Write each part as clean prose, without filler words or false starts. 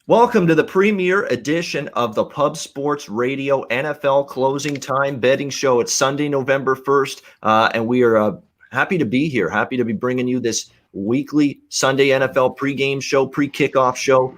Welcome to the premiere edition of the Pub Sports Radio NFL Closing Time Betting Show. It's Sunday, November 1st, and we are happy to be here, happy to be bringing you this weekly Sunday NFL pregame show, pre-kickoff show,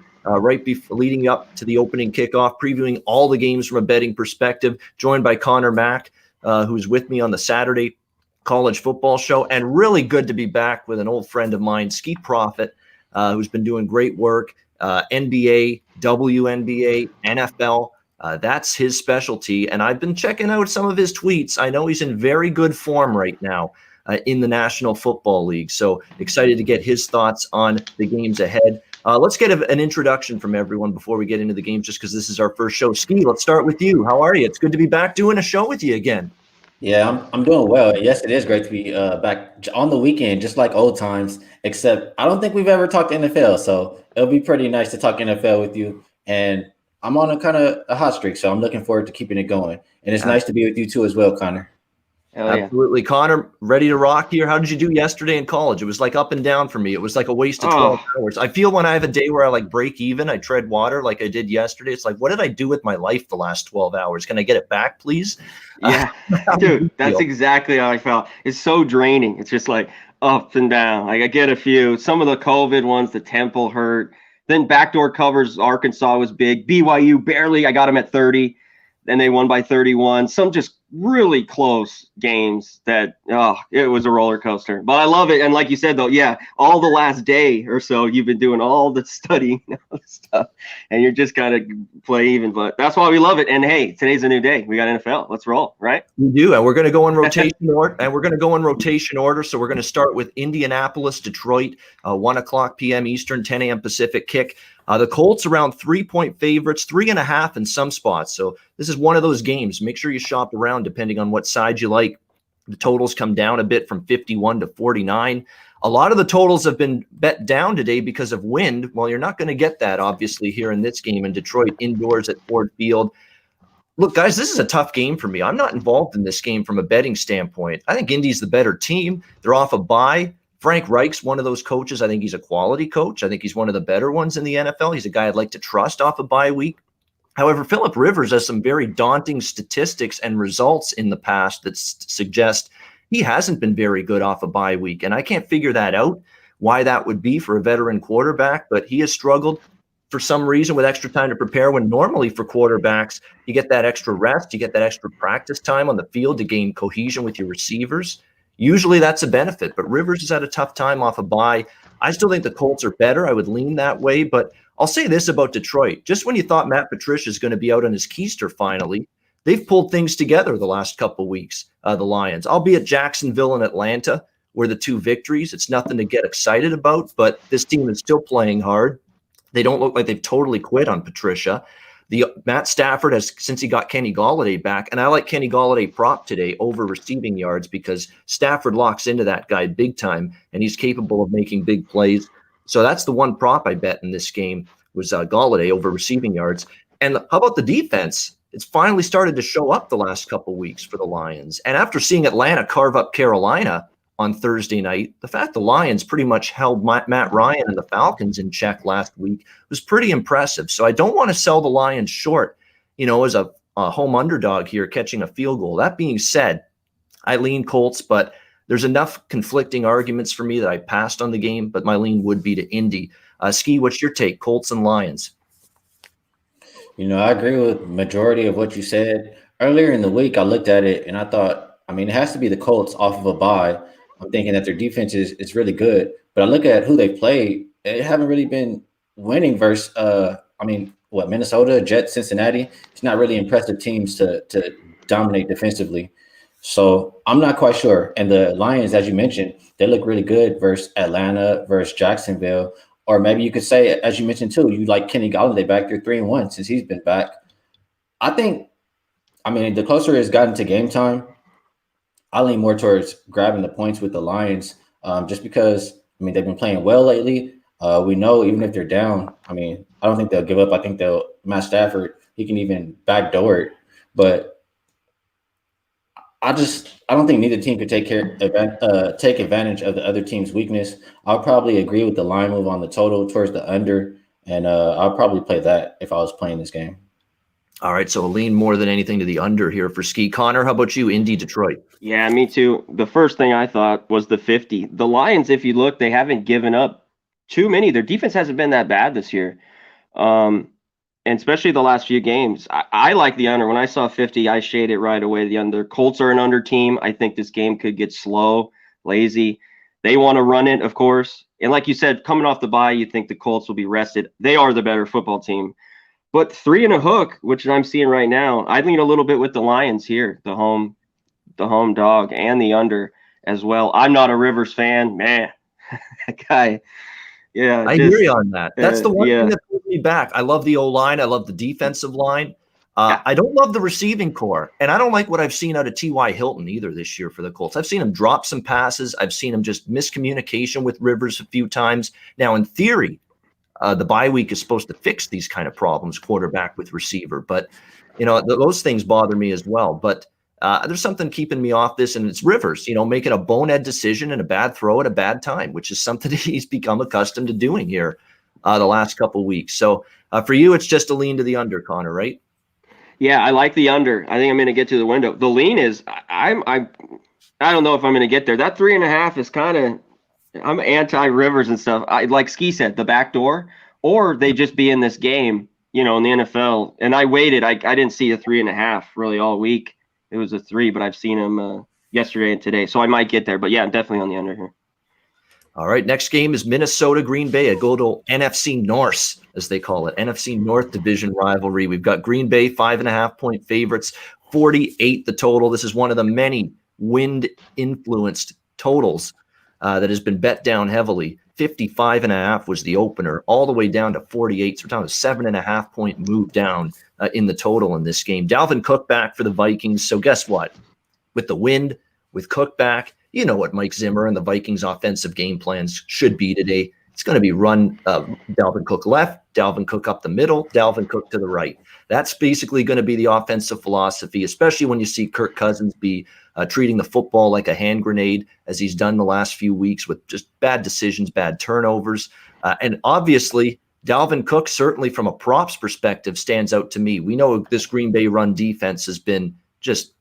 leading up to the opening kickoff, previewing all the games from a betting perspective, joined by Connor Mack, who's with me on the Saturday college football show, and really good to be back with an old friend of mine, Skee Profit, who's been doing great work. NBA, WNBA, NFL. That's his specialty. And I've been checking out some of his tweets. I know he's in very good form right now in the National Football League. So excited to get his thoughts on the games ahead. Let's get an introduction from everyone before we get into the games, just because this is our first show. Skee, let's start with you. How are you? It's good to be back doing a show with you again. Yeah, I'm doing well. Yes, it is great to be back on the weekend, just like old times, except I don't think we've ever talked NFL. So it'll be pretty nice to talk NFL with you. And I'm on a kind of a hot streak, so I'm looking forward to keeping it going. And it's nice to be with you too as well, Connor. Absolutely. Connor, ready to rock here. How did you do yesterday in college? It was like up and down for me. It was like a waste of 12 hours. I feel when I have a day where I like break even, I tread water like I did yesterday. It's like, what did I do with my life the last 12 hours? Can I get it back, please? Yeah, dude, that's exactly how I felt. It's so draining. It's just like up and down. Like I get a few. Some of the COVID ones, the temple hurt. Then backdoor covers, Arkansas was big. BYU barely. I got them at 30. Then they won by 31. Some just really close games that, it was a roller coaster. But I love it. And like you said, though, yeah, all the last day or so, you've been doing all the studying stuff, and you're just kind of play even. But that's why we love it. And, hey, today's a new day. We got NFL. Let's roll, right? We do, and we're going to go in rotation order. So we're going to start with Indianapolis, Detroit, 1 o'clock p.m. Eastern, 10 a.m. Pacific kick. The Colts around 3-point favorites, 3.5 in some spots. So this is one of those games. Make sure you shop around depending on what side you like. The totals come down a bit from 51 to 49. A lot of the totals have been bet down today because of wind. Well, you're not going to get that, obviously, here in this game in Detroit, indoors at Ford Field. Look, guys, this is a tough game for me. I'm not involved in this game from a betting standpoint. I think Indy's the better team. They're off a bye. Frank Reich's one of those coaches. I think he's a quality coach. I think he's one of the better ones in the NFL. He's a guy I'd like to trust off a bye week. However, Phillip Rivers has some very daunting statistics and results in the past that suggest he hasn't been very good off a bye week. And I can't figure that out, why that would be for a veteran quarterback, but he has struggled for some reason with extra time to prepare, when normally for quarterbacks, you get that extra rest, you get that extra practice time on the field to gain cohesion with your receivers. Usually that's a benefit, but Rivers has had a tough time off a bye. I still think the Colts are better. I would lean that way, but I'll say this about Detroit. Just when you thought Matt Patricia is going to be out on his keister finally, they've pulled things together the last couple of weeks, the Lions. Albeit Jacksonville and Atlanta were the two victories. It's nothing to get excited about, but this team is still playing hard. They don't look like they've totally quit on Patricia. Matt Stafford has, since he got Kenny Golladay back, and I like Kenny Golladay prop today over receiving yards because Stafford locks into that guy big time, and he's capable of making big plays. So that's the one prop I bet in this game was Golladay over receiving yards. And how about the defense? It's finally started to show up the last couple of weeks for the Lions. And after seeing Atlanta carve up Carolina on Thursday night, the fact the Lions pretty much held Matt Ryan and the Falcons in check last week was pretty impressive. So I don't want to sell the Lions short, as a home underdog here catching a field goal. That being said, I lean Colts, but there's enough conflicting arguments for me that I passed on the game, but my lean would be to Indy. Skee, what's your take? Colts and Lions. I agree with majority of what you said. Earlier in the week, I looked at it and I thought, it has to be the Colts off of a bye. I'm thinking that their defense is really good, but I look at who they played. They haven't really been winning versus, Minnesota, Jets, Cincinnati. It's not really impressive teams to dominate defensively. So I'm not quite sure. And the Lions, as you mentioned, they look really good versus Atlanta, versus Jacksonville. Or maybe you could say, as you mentioned too, you like Kenny Golladay back. They're 3-1 since he's been back. I think, the closer it's gotten to game time, I lean more towards grabbing the points with the Lions, just because, they've been playing well lately. We know even if they're down, I don't think they'll give up. I think Matt Stafford, he can even backdoor it. But I don't think neither team could take advantage of the other team's weakness. I'll probably agree with the line move on the total towards the under. And I'll probably play that if I was playing this game. All right, so a lean more than anything to the under here for Skee. Connor, how about you? Indy, Detroit. Yeah, me too. The first thing I thought was the 50. The Lions, if you look, they haven't given up too many. Their defense hasn't been that bad this year. And especially the last few games. I like the under. When I saw 50, I shaded it right away. The under. Colts are an under team. I think this game could get slow, lazy. They want to run it, of course. And like you said, coming off the bye, you think the Colts will be rested. They are the better football team. But 3 and a hook, which I'm seeing right now, I lean a little bit with the Lions here, the home dog, and the under as well. I'm not a Rivers fan, man. That guy, yeah. I hear you on that. That's the one yeah. thing that pulls me back. I love the O-line. I love the defensive line. I don't love the receiving core, and I don't like what I've seen out of T.Y. Hilton either this year for the Colts. I've seen him drop some passes. I've seen him just miscommunication with Rivers a few times. Now, in theory, the bye week is supposed to fix these kind of problems, quarterback with receiver. But, those things bother me as well. But there's something keeping me off this, and it's Rivers, making a bonehead decision and a bad throw at a bad time, which is something he's become accustomed to doing here the last couple of weeks. So for you, it's just a lean to the under, Connor, right? Yeah, I like the under. I think I'm going to get to the window. The lean is I don't know if I'm going to get there. That 3.5 is kind of, I'm anti-Rivers and stuff. Like Skee said, the back door, or they just be in this game, in the NFL. And I waited. I didn't see a 3.5 really all week. It was a 3, but I've seen them yesterday and today. So I might get there. But yeah, I'm definitely on the under here. All right, next game is Minnesota, Green Bay, a good old NFC North, as they call it, NFC North division rivalry. We've got Green Bay 5.5-point favorites, 48 the total. This is one of the many wind-influenced totals that has been bet down heavily. 55.5 was the opener, all the way down to 48. So we're talking a 7.5-point move down in the total in this game. Dalvin Cook back for the Vikings. So guess what? With the wind, with Cook back, you know what Mike Zimmer and the Vikings offensive game plans should be today. It's going to be run Dalvin Cook left, Dalvin Cook up the middle, Dalvin Cook to the right. That's basically going to be the offensive philosophy, especially when you see Kirk Cousins be treating the football like a hand grenade, as he's done the last few weeks with just bad decisions, bad turnovers. And obviously, Dalvin Cook, certainly from a props perspective, stands out to me. We know this Green Bay run defense has been just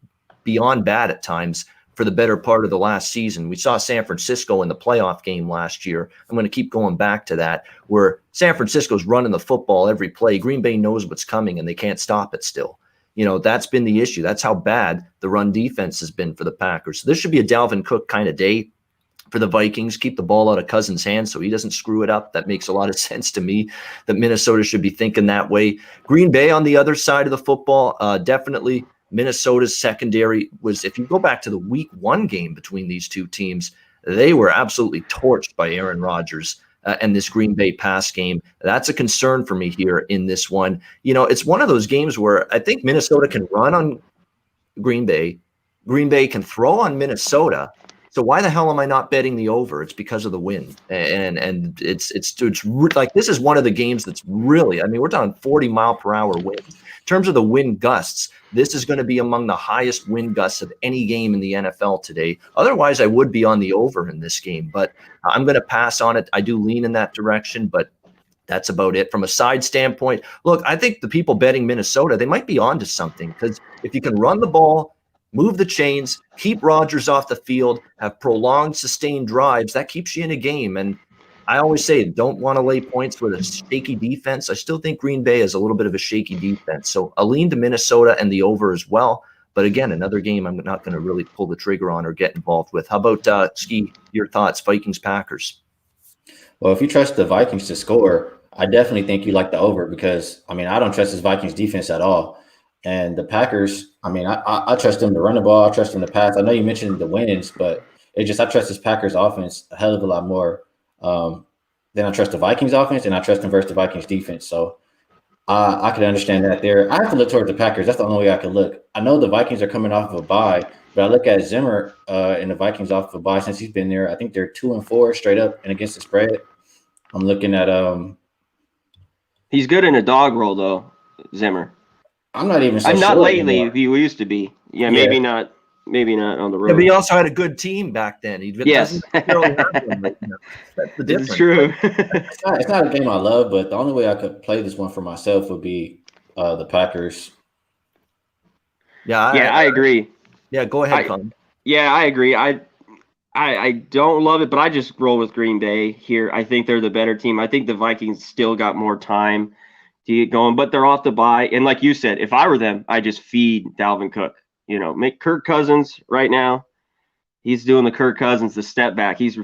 beyond bad at times for the better part of the last season. We saw San Francisco in the playoff game last year. I'm going to keep going back to that, where San Francisco's running the football every play. Green Bay knows what's coming, and they can't stop it still. That's been the issue. That's how bad the run defense has been for the Packers. So this should be a Dalvin Cook kind of day for the Vikings. Keep the ball out of Cousins' hands so he doesn't screw it up. That makes a lot of sense to me, that Minnesota should be thinking that way. Green Bay on the other side of the football, definitely Minnesota's secondary was, if you go back to the week 1 game between these two teams, they were absolutely torched by Aaron Rodgers and this Green Bay pass game. That's a concern for me here in this one. It's one of those games where I think Minnesota can run on Green Bay. Green Bay can throw on Minnesota. So why the hell am I not betting the over? It's because of the wind. And it's like, this is one of the games that's really, we're talking 40-mile-per-hour winds. In terms of the wind gusts, this is going to be among the highest wind gusts of any game in the NFL today. Otherwise, I would be on the over in this game, but I'm going to pass on it. I do lean in that direction, but that's about it. From a side standpoint, look, I think the people betting Minnesota, they might be onto something, because if you can run the ball, move the chains, keep Rodgers off the field, have prolonged, sustained drives, that keeps you in a game. And I always say, don't want to lay points with a shaky defense. I still think Green Bay is a little bit of a shaky defense. So a lean to Minnesota and the over as well. But again, another game I'm not going to really pull the trigger on or get involved with. How about Skee, your thoughts, Vikings, Packers? Well, if you trust the Vikings to score, I definitely think you like the over, because, I don't trust this Vikings defense at all. And the Packers, I trust them to run the ball. I trust them to pass. I know you mentioned the wins, but I trust this Packers offense a hell of a lot more than I trust the Vikings offense, and I trust them versus the Vikings defense. So I could understand that there. I have to look towards the Packers. That's the only way I could look. I know the Vikings are coming off of a bye, but I look at Zimmer and the Vikings off of a bye since he's been there. I think they're 2-4 straight up and against the spread. I'm looking at he's good in a dog roll though, Zimmer. I'm not even so I'm not sure lately. anymore. He used to be. Yeah, maybe not. maybe not on the road. Yeah, but he also had a good team back then. He Yes. doesn't necessarily have one right now. That's the difference. It's true. It's not a game I love, but the only way I could play this one for myself would be the Packers. Yeah, I agree. Yeah, go ahead, Colin. Yeah, I agree. I don't love it, but I just roll with Green Bay here. I think they're the better team. I think the Vikings still got more time to get going, but they're off the bye. And like you said, if I were them, I just feed Dalvin Cook. Make Kirk Cousins right now. He's doing the Kirk Cousins, the step back. He's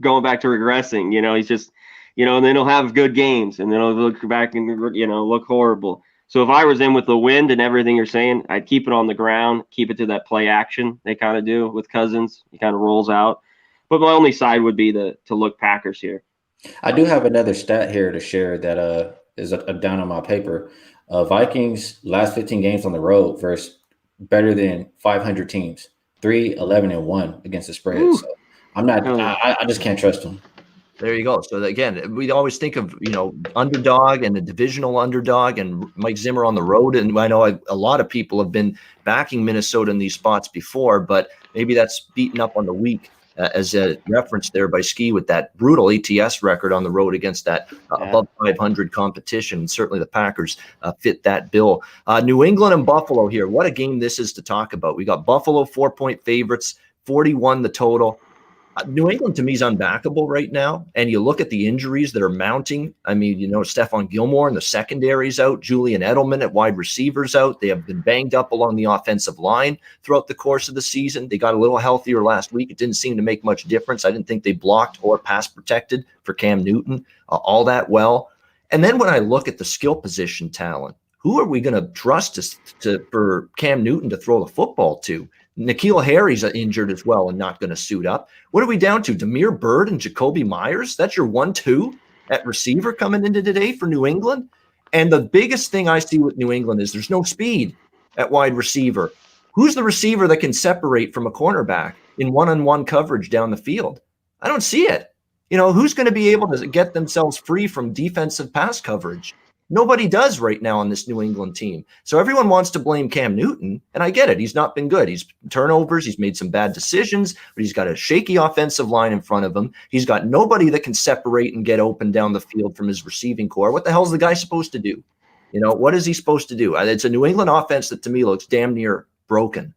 going back to regressing. He's just, and then he'll have good games, and then he'll look back and look horrible. So if I was in with the wind and everything you're saying, I'd keep it on the ground, keep it to that play action they kind of do with Cousins. He kind of rolls out. But my only side would be to look Packers here. I do have another stat here to share that is down on my paper. Vikings last 15 games on the road versus better than 500 teams, 3-11-1 against the spread. Ooh. So I just can't trust them. There you go. So again, we always think of underdog and the divisional underdog and Mike Zimmer on the road. And I know a lot of people have been backing Minnesota in these spots before, but maybe that's beaten up on the week, as a reference there by Skee with that brutal ATS record on the road against that above 500 competition. And certainly the Packers fit that bill. New England and Buffalo here. What a game this is to talk about. We got Buffalo 4-point favorites, 41 the total. New England to me is unbackable right now. And you look at the injuries that are mounting. I mean, Stephon Gilmore in the secondary's out, Julian Edelman at wide receivers out. They have been banged up along the offensive line throughout the course of the season. They got a little healthier last week. It didn't seem to make much difference. I didn't think they blocked or pass protected for Cam Newton all that well. And then when I look at the skill position talent, who are we going to trust for Cam Newton to throw the football to? N'Keal Harry's injured as well and not going to suit up. What are we down to? Damiere Byrd and Jacoby Myers? That's your 1-2 at receiver coming into today for New England. And the biggest thing I see with New England is there's no speed at wide receiver. Who's the receiver that can separate from a cornerback in one-on-one coverage down the field? I don't see it. Who's going to be able to get themselves free from defensive pass coverage? Nobody does right now on this New England team. So everyone wants to blame Cam Newton, and I get it. He's not been good. He's turnovers. He's made some bad decisions, but he's got a shaky offensive line in front of him. He's got nobody that can separate and get open down the field from his receiving core. What the hell is the guy supposed to do? What is he supposed to do? It's a New England offense that to me looks damn near broken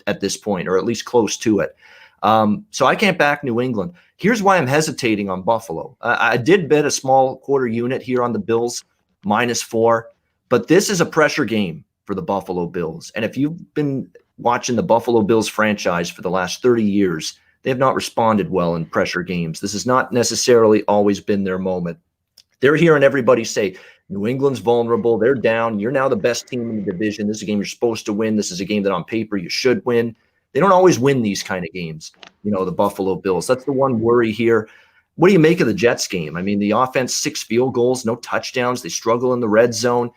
at this point, or at least close to it. So I can't back New England. Here's why I'm hesitating on Buffalo. I did bet a small quarter unit here on the Bills, -4, but this is a pressure game for the Buffalo Bills. And if you've been watching the Buffalo Bills franchise for the last 30 years, they have not responded well in pressure games. This has not necessarily always been their moment. They're hearing everybody say, New England's vulnerable. They're down. You're now the best team in the division. This is a game you're supposed to win. This is a game that on paper you should win. They don't always win these kind of games, the Buffalo Bills. That's the one worry here. What do you make of the Jets game? I mean, the offense, 6 field goals, no touchdowns. They struggle in the red zone.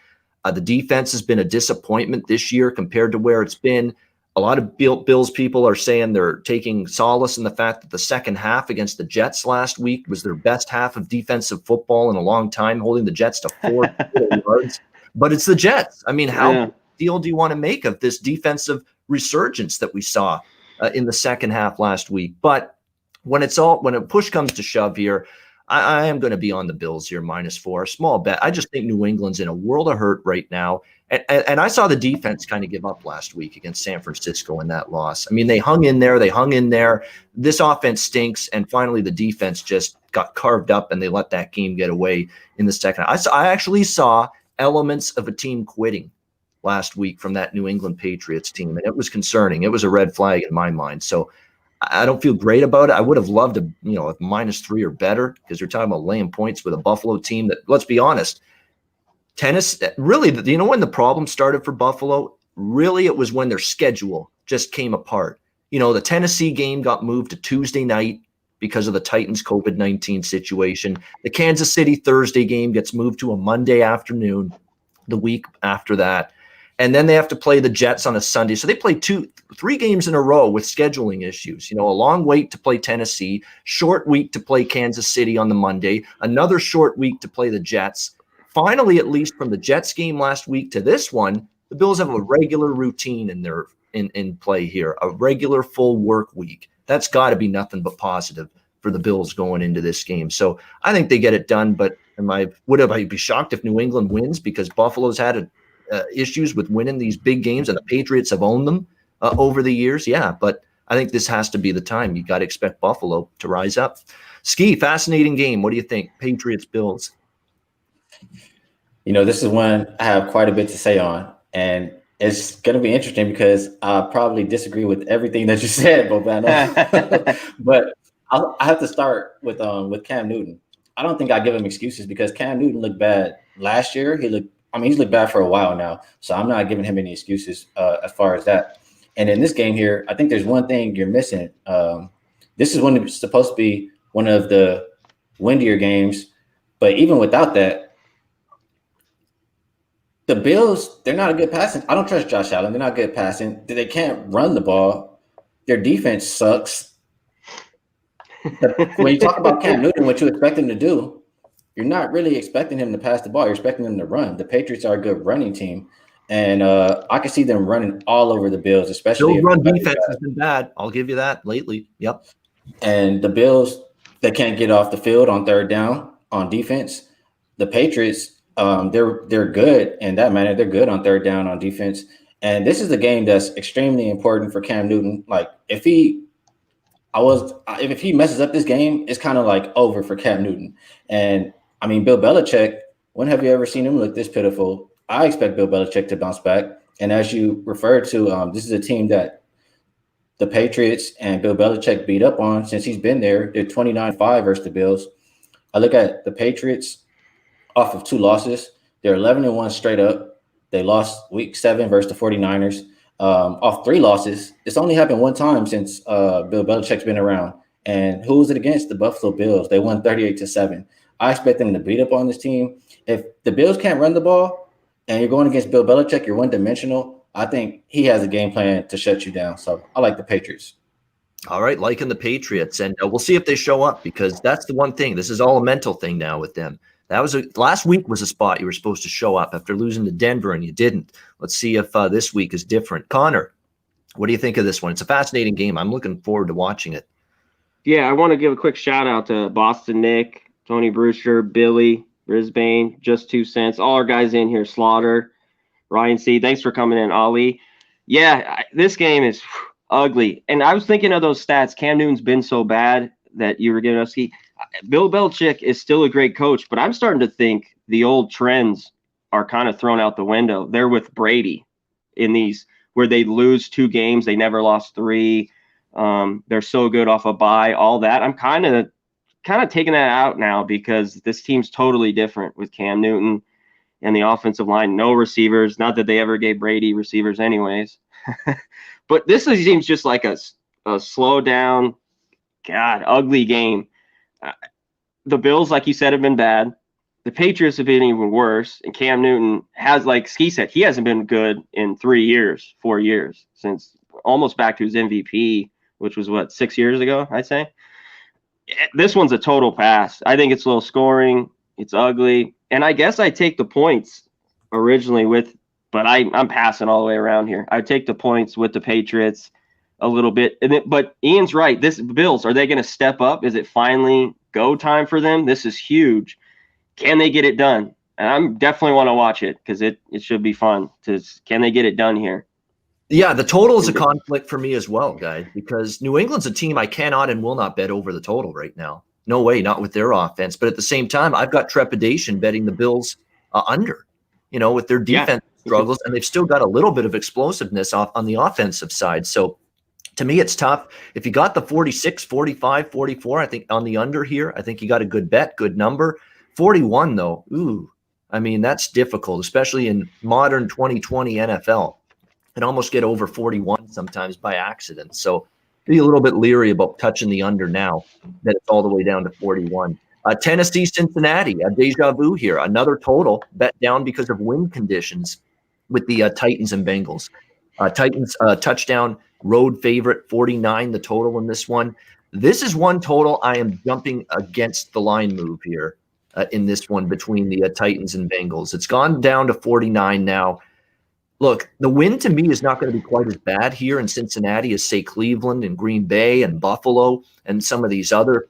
The defense has been a disappointment this year compared to where it's been. A lot of Bills people are saying they're taking solace in the fact that the second half against the Jets last week was their best half of defensive football in a long time, holding the Jets to 4 yards. But it's the Jets. I mean, how deal do you want to make of this defensive resurgence that we saw in the second half last week? But when a push comes to shove here, I am going to be on the Bills here, -4, small bet. I just think New England's in a world of hurt right now. And I saw the defense kind of give up last week against San Francisco in that loss. I mean, they hung in there. This offense stinks. And finally, the defense just got carved up and they let that game get away in the second. I actually saw elements of a team quitting last week from that New England Patriots team. And it was concerning. It was a red flag in my mind. So I don't feel great about it. I would have loved a -3 or better, because you're talking about laying points with a Buffalo team that, let's be honest, tennis really, when the problem started for Buffalo, really it was when their schedule just came apart. The Tennessee game got moved to Tuesday night because of the Titans COVID-19 situation. The Kansas City Thursday game gets moved to a Monday afternoon the week after that. And then they have to play the Jets on a Sunday. So they play 3 games in a row with scheduling issues. A long wait to play Tennessee, short week to play Kansas City on the Monday, another short week to play the Jets. Finally, at least from the Jets game last week to this one, the Bills have a regular routine in their in play here. A regular full work week. That's got to be nothing but positive for the Bills going into this game. So I think they get it done. But would I be shocked if New England wins because Buffalo's had issues with winning these big games and the Patriots have owned them over the years? Yeah, but I think this has to be the time. You got to expect Buffalo to rise up. Skee, fascinating game. What do you think? Patriots, Bills. This is one I have quite a bit to say on, and it's going to be interesting because I probably disagree with everything that you said, Bobano. But I have to start with Cam Newton. I don't think I give him excuses because Cam Newton looked bad last year. He's looked bad for a while now, so I'm not giving him any excuses as far as that. And in this game here, I think there's one thing you're missing. This is supposed to be one of the windier games, but even without that, the Bills, they're not a good passing. I don't trust Josh Allen. They're not good passing. They can't run the ball. Their defense sucks. When you talk about Cam Newton, what you expect him to do, you're not really expecting him to pass the ball. You're expecting him to run. The Patriots are a good running team. And I can see them running all over the Bills, especially Bills run defense has been bad. I'll give you that lately. Yep. And the Bills, they can't get off the field on third down on defense. The Patriots, they're good in that manner. They're good on third down on defense. And this is a game that's extremely important for Cam Newton. Like if he messes up this game, it's kind of like over for Cam Newton. And I mean, Bill Belichick, when have you ever seen him look this pitiful? I expect Bill Belichick to bounce back. And as you referred to, this is a team that the Patriots and Bill Belichick beat up on since he's been there. They're 29-5 versus the Bills. I look at the Patriots off of 2 losses. They're 11-1 straight up. They lost week 7 versus the 49ers. Off 3 losses. It's only happened one time since Bill Belichick's been around. And who was it against? The Buffalo Bills. They won 38-7. I expect them to beat up on this team. If the Bills can't run the ball and you're going against Bill Belichick, you're one-dimensional, I think he has a game plan to shut you down. So I like the Patriots. All right, liking the Patriots. And we'll see if they show up because that's the one thing. This is all a mental thing now with them. Last week was a spot you were supposed to show up after losing to Denver, and you didn't. Let's see if this week is different. Connor, what do you think of this one? It's a fascinating game. I'm looking forward to watching it. Yeah, I want to give a quick shout out to Boston Nick, Tony Brewster, Billy, Brisbane, Just 2 Cents, all our guys in here, Slaughter, Ryan C. Thanks for coming in, Ollie. Yeah, this game is ugly. And I was thinking of those stats. Cam Newton's been so bad that you were giving us. Bill Belichick is still a great coach, but I'm starting to think the old trends are kind of thrown out the window. They're with Brady in these where they lose 2 games. They never lost 3. They're so good off a bye, all that. I'm kind of taking that out now because this team's totally different with Cam Newton and the offensive line. No receivers. Not that they ever gave Brady receivers anyways. But this seems just like a slow down, ugly game. The Bills, like you said, have been bad. The Patriots have been even worse. And Cam Newton has, like Skee said, he hasn't been good in 4 years, since almost back to his MVP, which was, 6 years ago, I'd say. This one's a total pass. I think it's low scoring. It's ugly. And I guess I take the points originally but I'm passing all the way around here. I take the points with the Patriots a little bit. But Ian's right. This Bills, are they going to step up? Is it finally go time for them? This is huge. Can they get it done? And I definitely want to watch it because it should be fun. Can they get it done here? Yeah, the total is a conflict for me as well, guys, because New England's a team I cannot and will not bet over the total right now. No way, not with their offense. But at the same time, I've got trepidation betting the Bills under, with their defense struggles, and they've still got a little bit of explosiveness on the offensive side. So to me, it's tough. If you got the 46, 45, 44, I think on the under here, I think you got a good bet, good number. 41, though, that's difficult, especially in modern 2020 NFL. And almost get over 41 sometimes by accident. So be a little bit leery about touching the under now that it's all the way down to 41. Tennessee, Cincinnati, a deja vu here. Another total bet down because of wind conditions with the Titans and Bengals. Titans touchdown, road favorite, 49 the total in this one. This is one total I am jumping against the line move here in this one between the Titans and Bengals. It's gone down to 49 now. Look, the win to me is not going to be quite as bad here in Cincinnati as, say, Cleveland and Green Bay and Buffalo and some of these other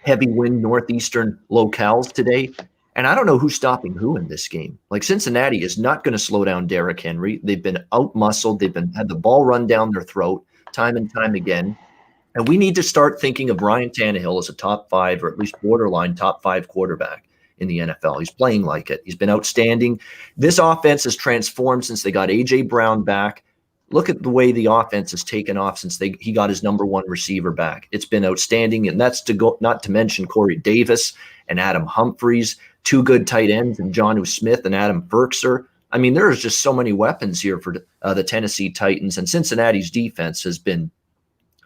heavy win Northeastern locales today. And I don't know who's stopping who in this game. Like, Cincinnati is not going to slow down Derrick Henry. They've been out-muscled. They've had the ball run down their throat time and time again. And we need to start thinking of Ryan Tannehill as a top 5 or at least borderline top 5 quarterback in the NFL. He's playing like it. He's been outstanding. This offense has transformed since they got A.J. Brown back. Look at the way the offense has taken off since he got his number 1 receiver back. It's been outstanding, and that's not to mention Corey Davis and Adam Humphries, 2 good tight ends, and Jonnu Smith and Adam Ferkser. I mean, there's just so many weapons here for the Tennessee Titans, and Cincinnati's defense has been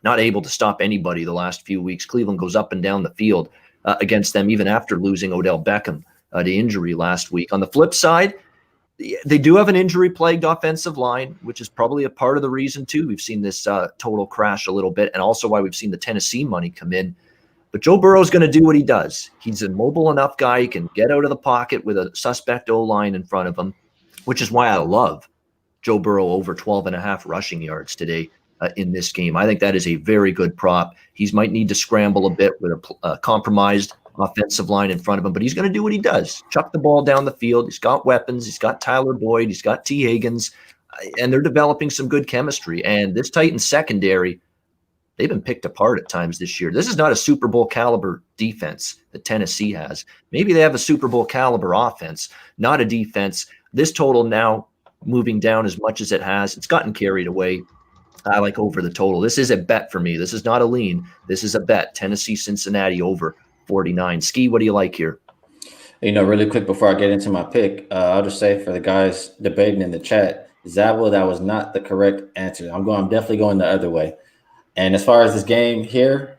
not able to stop anybody the last few weeks. Cleveland goes up and down the field against them, even after losing Odell Beckham to injury last week. On the flip side, they do have an injury-plagued offensive line, which is probably a part of the reason, too. We've seen this total crash a little bit, and also why we've seen the Tennessee money come in. But Joe Burrow is going to do what he does. He's a mobile enough guy. He can get out of the pocket with a suspect O-line in front of him, which is why I love Joe Burrow over 12.5 rushing yards today in this game. I think that is a very good prop. He might need to scramble a bit with a compromised offensive line in front of him, but he's going to do what he does. Chuck the ball down the field. He's got weapons. He's got Tyler Boyd. He's got T. Higgins, and they're developing some good chemistry. And this Titans secondary, they've been picked apart at times this year. This is not a Super Bowl caliber defense that Tennessee has. Maybe they have a Super Bowl caliber offense, not a defense. This total now moving down as much as it has, it's gotten carried away. I like over the total. This is a bet for me. This is not a lean. This is a bet. Tennessee, Cincinnati over 49. Skee, what do you like here? Really quick before I get into my pick, I'll just say for the guys debating in the chat, Zabo, that was not the correct answer. I'm definitely going the other way. And as far as this game here,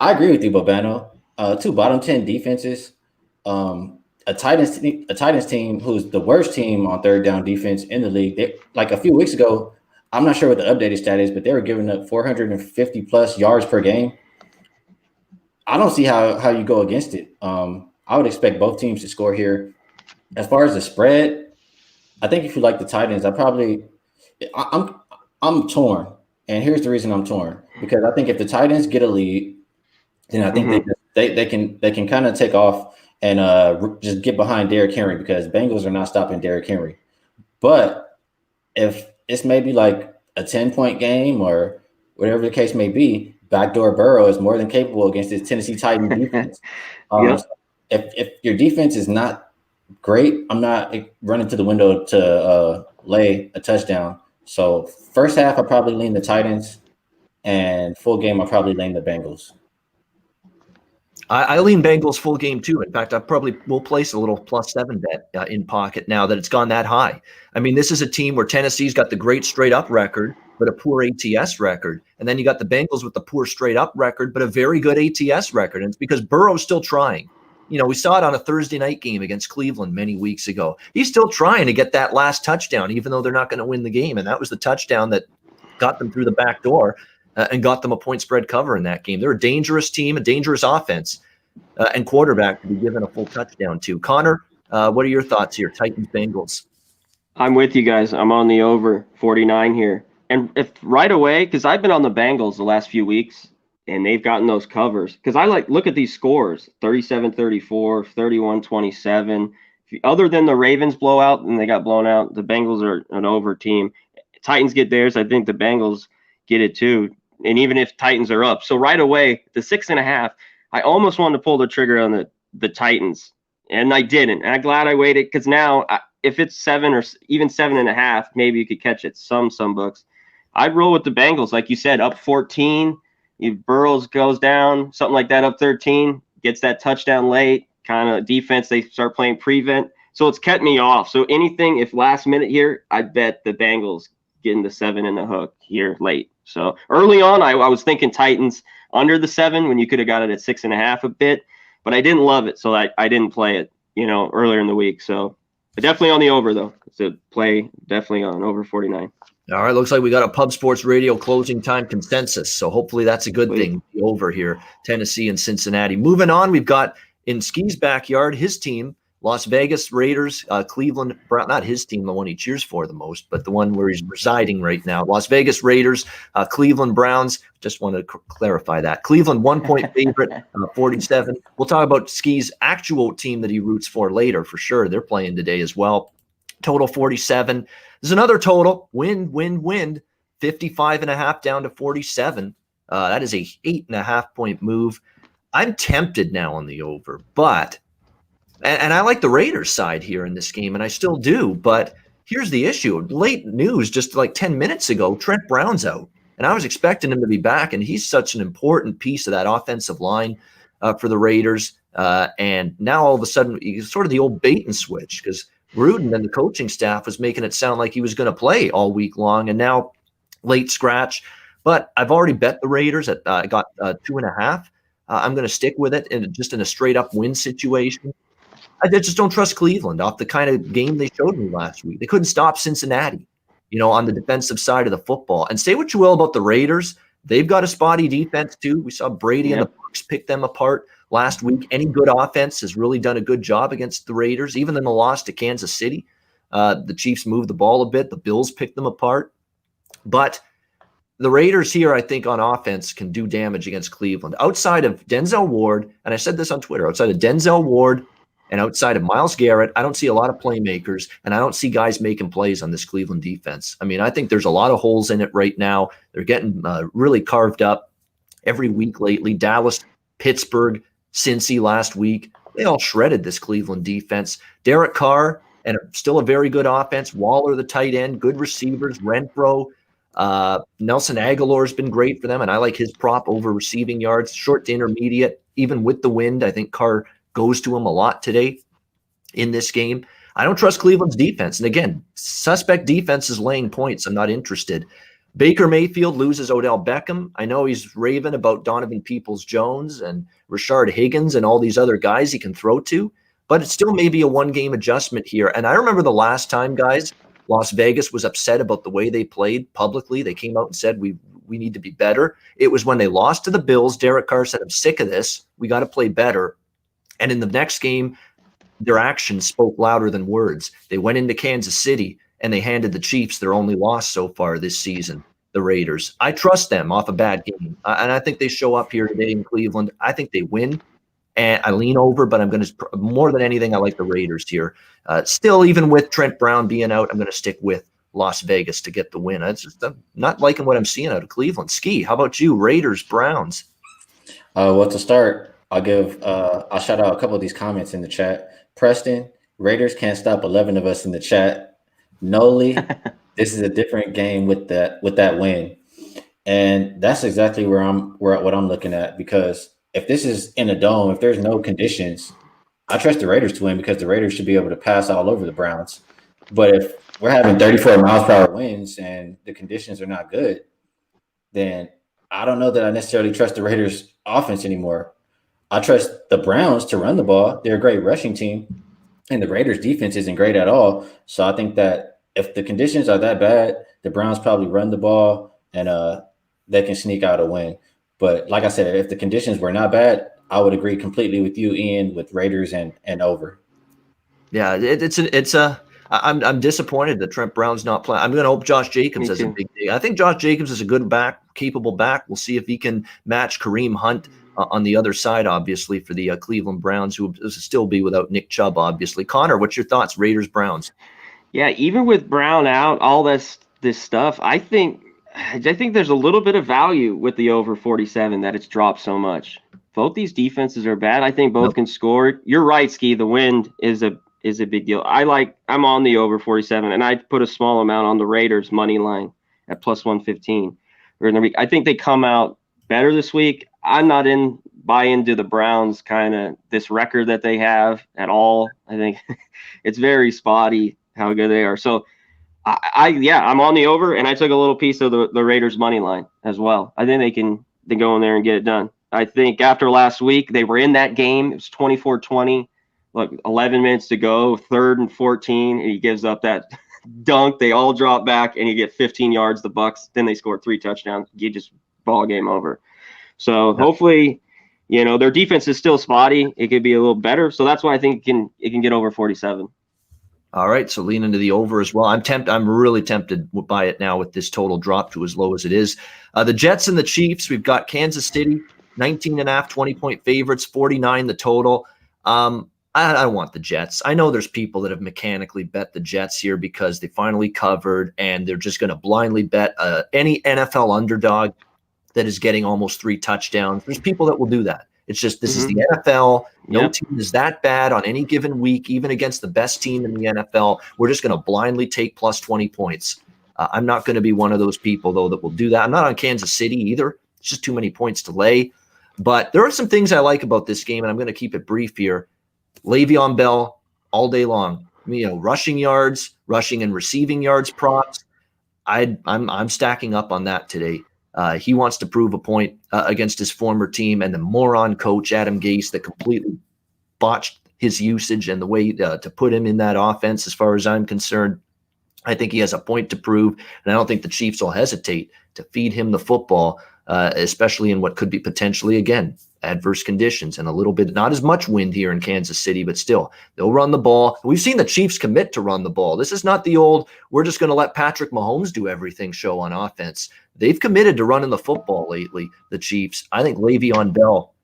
I agree with you, Bobano. 2 bottom 10 defenses. A Titans team who's the worst team on third down defense in the league. Like a few weeks ago, I'm not sure what the updated stat is, but they were giving up 450 plus yards per game. I don't see how you go against it. I would expect both teams to score here. As far as the spread, I think if you like the Titans, I'm torn. And here's the reason I'm torn, because I think if the Titans get a lead, then I think they can kind of take off and just get behind Derrick Henry, because Bengals are not stopping Derrick Henry. But if it's maybe like a 10-point game or whatever the case may be, backdoor Burrow is more than capable against this Tennessee Titans defense. If your defense is not great, I'm not running to the window to lay a touchdown. So first half, I probably lean the Titans, and full game, I probably lean the Bengals. I lean Bengals full game too. In fact, I probably will place a little +7 bet in pocket now that it's gone that high. I mean, this is a team where Tennessee's got the great straight up record, but a poor ATS record. And then you got the Bengals with the poor straight up record, but a very good ATS record. And it's because Burrow's still trying. We saw it on a Thursday night game against Cleveland many weeks ago. He's still trying to get that last touchdown, even though they're not going to win the game. And that was the touchdown that got them through the back door and got them a point spread cover in that game. They're a dangerous team, a dangerous offense, and quarterback to be given a full touchdown to. Connor, what are your thoughts here? Titans, Bengals. I'm with you guys. I'm on the over 49 here. And if right away, because I've been on the Bengals the last few weeks, and they've gotten those covers. Because I look at these scores, 37-34, 31-27. Other than the Ravens blowout, and they got blown out, the Bengals are an over team. Titans get theirs. I think the Bengals get it too. And even if Titans are up. So right away, the 6.5, I almost wanted to pull the trigger on the Titans. And I didn't. And I'm glad I waited, because now if it's 7 or even 7.5, maybe you could catch it some books. I'd roll with the Bengals, like you said, up 14. If Burrows goes down, something like that, up 13, gets that touchdown late, kind of defense, they start playing prevent. So it's kept me off. So anything, if last minute here, I bet the Bengals getting the 7 in the hook here late. So early on, I was thinking Titans under the 7 when you could have got it at 6.5 a bit, but I didn't love it. So I didn't play it, earlier in the week. So definitely on the over, though. So play definitely on over 49. All right, looks like we got a Pub Sports Radio closing time consensus, so hopefully that's a good thing over here, Tennessee and Cincinnati. Moving on, we've got in Skee's backyard, his team Las Vegas Raiders, Cleveland Brown, not his team, the one he cheers for the most, but the one where he's residing right now. Las Vegas Raiders, Cleveland Browns. Just wanted to clarify that. Cleveland 1-point favorite, 47. We'll talk about Skee's actual team that he roots for later for sure. They're playing today as well. Total 47. There's another total. Wind, 55.5 down to 47. That is a 8.5-point move. I'm tempted now on the over, but and I like the Raiders side here in this game, and I still do. But here's the issue. Late news just like 10 minutes ago, Trent Brown's out. And I was expecting him to be back, and he's such an important piece of that offensive line for the Raiders. And now all of a sudden, he's sort of the old bait and switch because Gruden and the coaching staff was making it sound like he was going to play all week long, and now late scratch. But I've already bet the Raiders. I got 2.5. I'm going to stick with it in a straight-up win situation. I just don't trust Cleveland off the kind of game they showed me last week. They couldn't stop Cincinnati, on the defensive side of the football. And say what you will about the Raiders, they've got a spotty defense too. We saw Brady and the Bucs pick them apart last week. Any good offense has really done a good job against the Raiders. Even in the loss to Kansas City, the Chiefs moved the ball a bit. The Bills picked them apart. But the Raiders here, I think, on offense can do damage against Cleveland. Outside of Denzel Ward, and I said this on Twitter, outside of Denzel Ward and outside of Myles Garrett, I don't see a lot of playmakers, and I don't see guys making plays on this Cleveland defense. I mean, I think there's a lot of holes in it right now. They're getting really carved up every week lately. Dallas, Pittsburgh, Cincy last week, they all shredded this Cleveland defense. Derek Carr, and still a very good offense. Waller, the tight end, good receivers. Renfro, Nelson Aguilar's been great for them, and I like his prop over receiving yards, short to intermediate. Even with the wind, I think Carr goes to him a lot today in this game. I don't trust Cleveland's defense. And again, suspect defense is laying points. I'm not interested. Baker Mayfield loses Odell Beckham. I know he's raving about Donovan Peoples-Jones and Rashard Higgins and all these other guys he can throw to, but it still may be a one-game adjustment here. And I remember the last time, guys, Las Vegas was upset about the way they played publicly. They came out and said, we need to be better. It was when they lost to the Bills. Derek Carr said, I'm sick of this. We got to play better. And in the next game, their actions spoke louder than words. They went into Kansas City and they handed the Chiefs their only loss so far this season, the Raiders. I trust them off a bad game. And I think they show up here today in Cleveland. I think they win. And I lean over, but I'm going to, more than anything, I like the Raiders here. Still, even with Trent Brown being out, I'm going to stick with Las Vegas to get the win. I'm not liking what I'm seeing out of Cleveland. Skee, how about you? Raiders, Browns? Well, to start, I'll shout out a couple of these comments in the chat. Preston, Raiders can't stop 11 of us in the chat. Noli, this is a different game with that win. And that's exactly what I'm looking at, because if this is in a dome, if there's no conditions, I trust the Raiders to win because the Raiders should be able to pass all over the Browns. But if we're having 34 miles per hour winds and the conditions are not good, then I don't know that I necessarily trust the Raiders offense anymore. I trust the Browns to run the ball. They're a great rushing team, and the Raiders defense isn't great at all. So I think that if the conditions are that bad, the Browns probably run the ball and they can sneak out a win. But like I said, if the conditions were not bad, I would agree completely with you, Ian, with Raiders and over. Yeah, I'm disappointed that Trent Brown's not playing. I'm going to hope Josh Jacobs has a big day. I think Josh Jacobs is a good back, capable back. We'll see if he can match Kareem Hunt on the other side, obviously, for the Cleveland Browns, who will still be without Nick Chubb, obviously. Connor, what's your thoughts? Raiders, Browns. Yeah, even with Brown out, all this stuff, I think there's a little bit of value with the over 47 that it's dropped so much. Both these defenses are bad. I think both can score. You're right, Skee. The wind is a big deal. I'm on the over 47, and I put a small amount on the Raiders money line at plus 115. I think they come out better this week. I'm not buy into the Browns kind of this record that they have at all. I think it's very spotty how good they are. So I'm on the over, and I took a little piece of the Raiders money line as well. I think they go in there and get it done. I think after last week, they were in that game. It was 24-20, like 11 minutes to go, 3rd and 14, and he gives up that dunk. They all drop back, and you get 15 yards, the Bucs. Then they score 3 touchdowns. You just ball game over. So hopefully Their defense is still spotty. It could be a little better. So that's why I think it can get over 47. All right, so lean into the over as well. I'm really tempted by it now with this total drop to as low as it is. The Jets and the Chiefs, we've got Kansas City, 19.5, 20-point favorites, 49 the total. I want the Jets. I know there's people that have mechanically bet the Jets here because they finally covered, and they're just going to blindly bet any NFL underdog that is getting almost 3 touchdowns. There's people that will do that. It's just this is the NFL. No team is that bad on any given week, even against the best team in the NFL. We're just going to blindly take plus 20 points. I'm not going to be one of those people, though, that will do that. I'm not on Kansas City either. It's just too many points to lay. But there are some things I like about this game, and I'm going to keep it brief here. Le'Veon Bell all day long. Rushing yards, rushing and receiving yards props. I'm stacking up on that today. He wants to prove a point against his former team and the moron coach, Adam Gase, that completely botched his usage and the way to put him in that offense. As far as I'm concerned, I think he has a point to prove, and I don't think the Chiefs will hesitate to feed him the football, especially in what could be potentially, again, adverse conditions and a little bit, not as much wind here in Kansas City, but still, they'll run the ball. We've seen the Chiefs commit to run the ball. This is not the old, we're just going to let Patrick Mahomes do everything show on offense. They've committed to running the football lately, the Chiefs. I think Le'Veon Bell,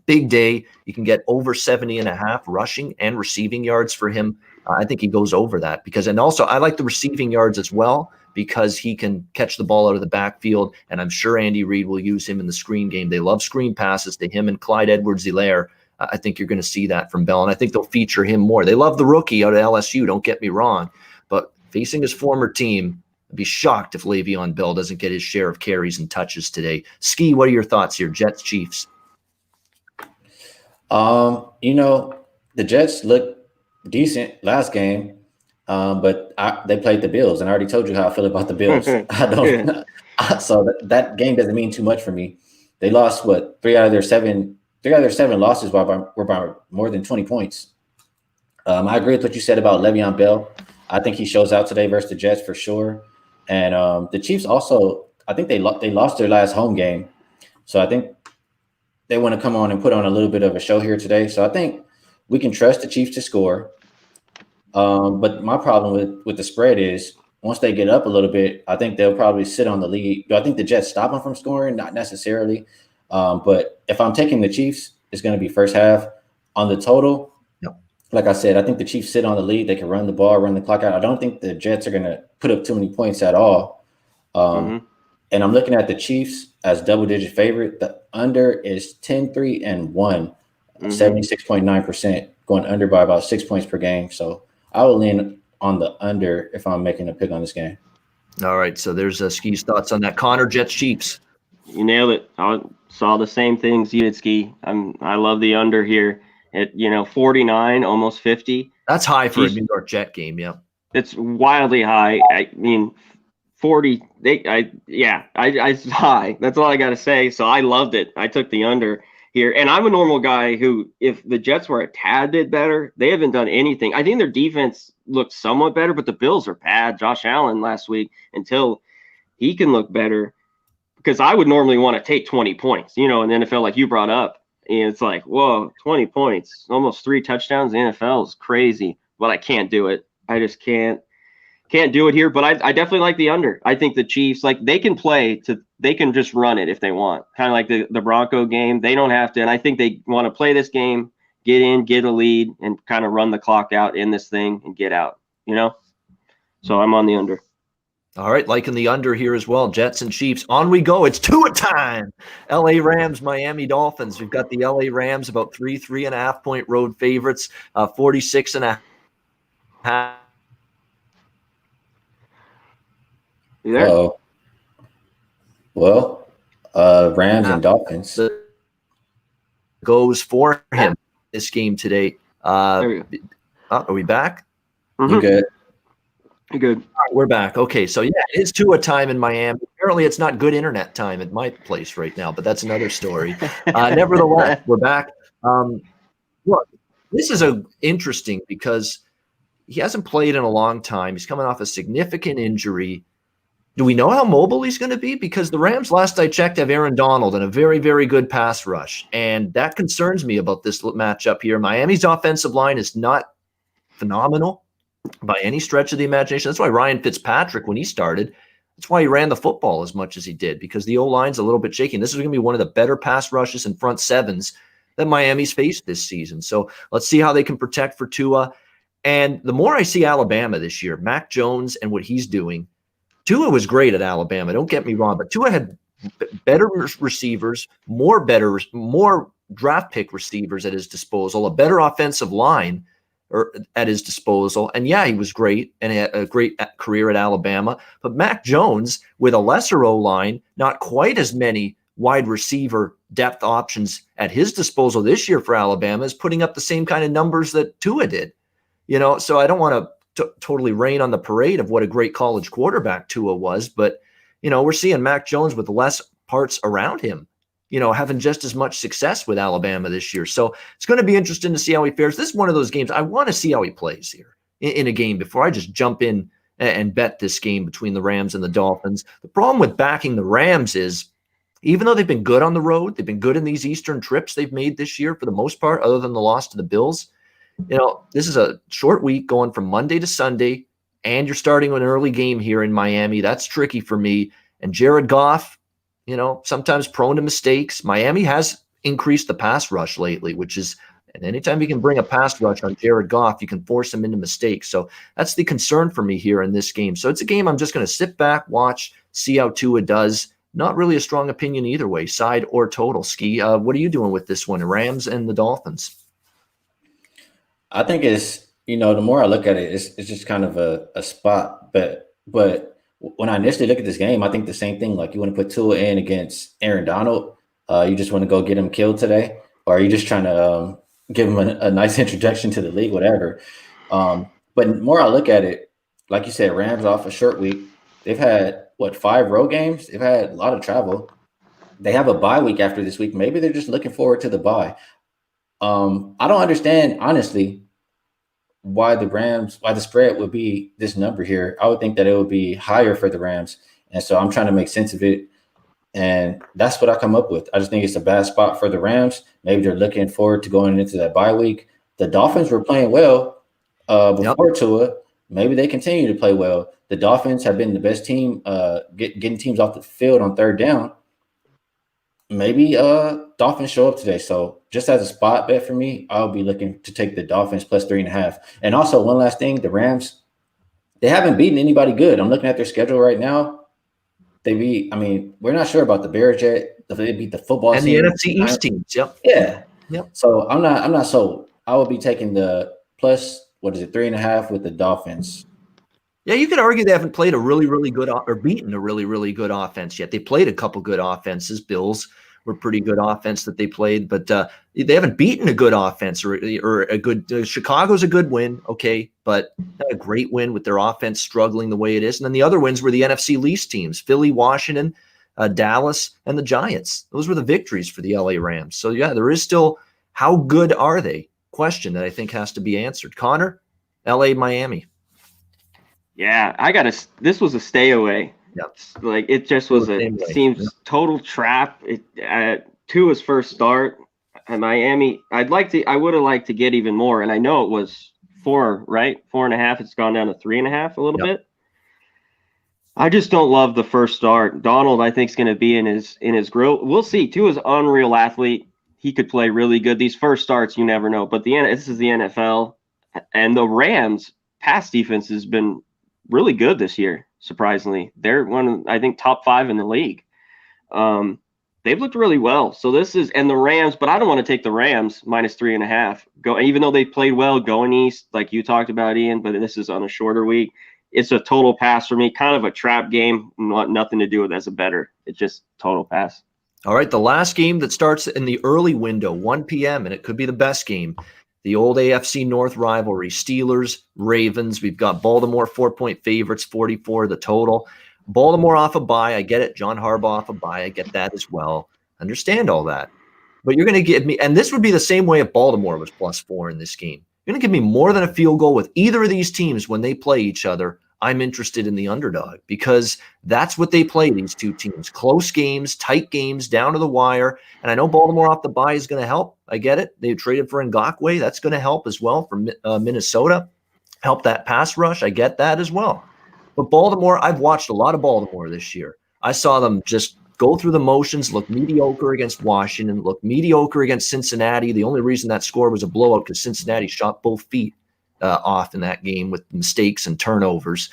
big day. You can get over 70.5 rushing and receiving yards for him. I think he goes over that and also I like the receiving yards as well because he can catch the ball out of the backfield, and I'm sure Andy Reid will use him in the screen game. They love screen passes to him and Clyde Edwards-Helaire. I think you're going to see that from Bell, and I think they'll feature him more. They love the rookie out of LSU, don't get me wrong, but facing his former team, I'd be shocked if Le'Veon Bell doesn't get his share of carries and touches today. Skee, what are your thoughts here? Jets, Chiefs. The Jets looked decent last game, but they played the Bills, and I already told you how I feel about the Bills. So that game doesn't mean too much for me. They lost 3 out of their 7 losses were by more than 20 points. I agree with what you said about Le'Veon Bell. I think he shows out today versus the Jets for sure. And the Chiefs also, I think they lost their last home game, so I think they want to come on and put on a little bit of a show here today. So I think we can trust the Chiefs to score. But my problem with the spread is once they get up a little bit, I think they'll probably sit on the lead. Do I think the Jets stop them from scoring? Not necessarily. But if I'm taking the Chiefs, it's going to be first half. On the total, like I said, I think the Chiefs sit on the lead. They can run the ball, run the clock out. I don't think the Jets are going to put up too many points at all. And I'm looking at the Chiefs as double-digit favorite. The under is 10-3-1, 76.9%, going under by about 6 points per game. So I will lean on the under if I'm making a pick on this game. All right, so there's Skee's thoughts on that. Connor, Jets, Chiefs. You nailed it. I saw the same things you did, Skee. I love the under here at 49, almost 50. That's high for a New York Jet game, yeah. It's wildly high. I mean, 40. It's high. That's all I got to say. So I loved it. I took the under here, and I'm a normal guy who, if the Jets were a tad bit better, they haven't done anything. I think their defense looked somewhat better, but the Bills are bad. Josh Allen last week, until he can look better, because I would normally want to take 20 points, in the NFL, like you brought up. And it's like, whoa, 20 points, almost 3 touchdowns. The NFL is crazy, but I can't do it. I just can't do it here. But I definitely like the under. I think the Chiefs, they can they can just run it if they want, kind of like the Bronco game. They don't have to. And I think they want to play this game, get in, get a lead, and kind of run the clock out in this thing and get out, So I'm on the under. All right, liking the under here as well. Jets and Chiefs. On we go. It's Tua time. LA Rams, Miami Dolphins. We've got the LA Rams about 3.5 point road favorites, 46.5. You there? Well, Rams and Dolphins goes for him this game today. Are we back? You good? You're good. All right, we're back. Okay, so yeah, it is Tua time in Miami. Apparently, it's not good internet time at my place right now, but that's another story. Nevertheless, we're back. Look, this is interesting because he hasn't played in a long time. He's coming off a significant injury. Do we know how mobile he's going to be? Because the Rams, last I checked, have Aaron Donald and a very, very good pass rush. And that concerns me about this matchup here. Miami's offensive line is not phenomenal by any stretch of the imagination. That's why Ryan Fitzpatrick, when he started, that's why he ran the football as much as he did, because the O-line's a little bit shaky. And this is going to be one of the better pass rushes and front sevens that Miami's faced this season. So let's see how they can protect for Tua. And the more I see Alabama this year, Mac Jones and what he's doing, Tua was great at Alabama. Don't get me wrong, but Tua had better receivers, more draft pick receivers at his disposal, a better offensive line at his disposal. And yeah, he was great and had a great career at Alabama. But Mac Jones, with a lesser O-line, not quite as many wide receiver depth options at his disposal this year for Alabama, is putting up the same kind of numbers that Tua did. So I don't want to totally rain on the parade of what a great college quarterback Tua was, but we're seeing Mac Jones with less parts around him, having just as much success with Alabama this year. So it's going to be interesting to see how he fares. This is one of those games I want to see how he plays here in a game before I just jump in and bet this game between the Rams and the Dolphins. The problem with backing the Rams is, even though they've been good on the road, they've been good in these Eastern trips they've made this year for the most part, other than the loss to the Bills. This is a short week going from Monday to Sunday, and you're starting an early game here in Miami. That's tricky for me. And Jared Goff, sometimes prone to mistakes. Miami has increased the pass rush lately, and anytime you can bring a pass rush on Jared Goff, you can force him into mistakes. So that's the concern for me here in this game. So it's a game I'm just going to sit back, watch, see how Tua does. Not really a strong opinion either way, side or total. Skee, what are you doing with this one, Rams and the Dolphins? I think it's, the more I look at it, it's just kind of a spot. But when I initially look at this game, I think the same thing. Like, you want to put Tua in against Aaron Donald. You just want to go get him killed today, or are you just trying to give him a nice introduction to the league, whatever. But the more I look at it, like you said, Rams off a short week. They've had, 5 road games? They've had a lot of travel. They have a bye week after this week. Maybe they're just looking forward to the bye. I don't understand, honestly, why the spread would be this number here. I would think that it would be higher for the Rams. And so I'm trying to make sense of it. And that's what I come up with. I just think it's a bad spot for the Rams. Maybe they're looking forward to going into that bye week. The Dolphins were playing well before Tua. Maybe they continue to play well. The Dolphins have been the best team getting teams off the field on third down. Maybe Dolphins show up today. So just as a spot bet for me, I'll be looking to take the Dolphins plus 3.5. And also, one last thing, the Rams, they haven't beaten anybody good. I'm looking at their schedule right now. We're not sure about the Bears yet. They beat the football and team. the NFC East teams. Yep. Yeah. Yep. So I'm not sold. I will be taking the plus, 3.5 with the Dolphins. Yeah, you could argue they haven't played a really, really good or beaten a really, really good offense yet. They played a couple good offenses. Bills were pretty good offense that they played, but they haven't beaten a good offense or a good Chicago's a good win, okay, but not a great win with their offense struggling the way it is. And then the other wins were the NFC least teams, Philly, Washington, Dallas, and the Giants. Those were the victories for the LA Rams. So, yeah, there is still how good are they? Question that I think has to be answered. Connor, LA, Miami. Yeah, this was a stay away. Yep. Like, it just was total trap. Tua's first start at Miami. I would have liked to get even more. And I know it was 4, right? 4.5. It's gone down to 3.5 a little bit. I just don't love the first start. Donald, I think, is going to be in his grill. We'll see. Tua's an unreal athlete. He could play really good. These first starts, you never know. But this is the NFL. And the Rams' pass defense has been really good this year, surprisingly. They're one of, I think, top 5 in the league. They've looked really well. So and the Rams, but I don't want to take the Rams minus 3.5. Even though they played well going east, like you talked about, Ian, but this is on a shorter week. It's a total pass for me, kind of a trap game, nothing to do with it as a bettor. It's just total pass. All right, the last game that starts in the early window, 1 p.m., and it could be the best game. The old AFC North rivalry, Steelers, Ravens. We've got Baltimore 4-point favorites, 44 the total. Baltimore off a bye. I get it. John Harbaugh off a bye. I get that as well. Understand all that. But you're going to give me, and this would be the same way if Baltimore was +4 in this game. You're going to give me more than a field goal with either of these teams when they play each other I'm interested in the underdog because that's what they play, these two teams. Close games, tight games, down to the wire. And I know Baltimore off the bye is going to help. I get it. They traded for Ngakoue. That's going to help as well for Minnesota. Help that pass rush. I get that as well. But Baltimore, I've watched a lot of Baltimore this year. I saw them just go through the motions, look mediocre against Washington, look mediocre against Cincinnati. The only reason that score was a blowout because Cincinnati shot both feet off in that game with mistakes and turnovers.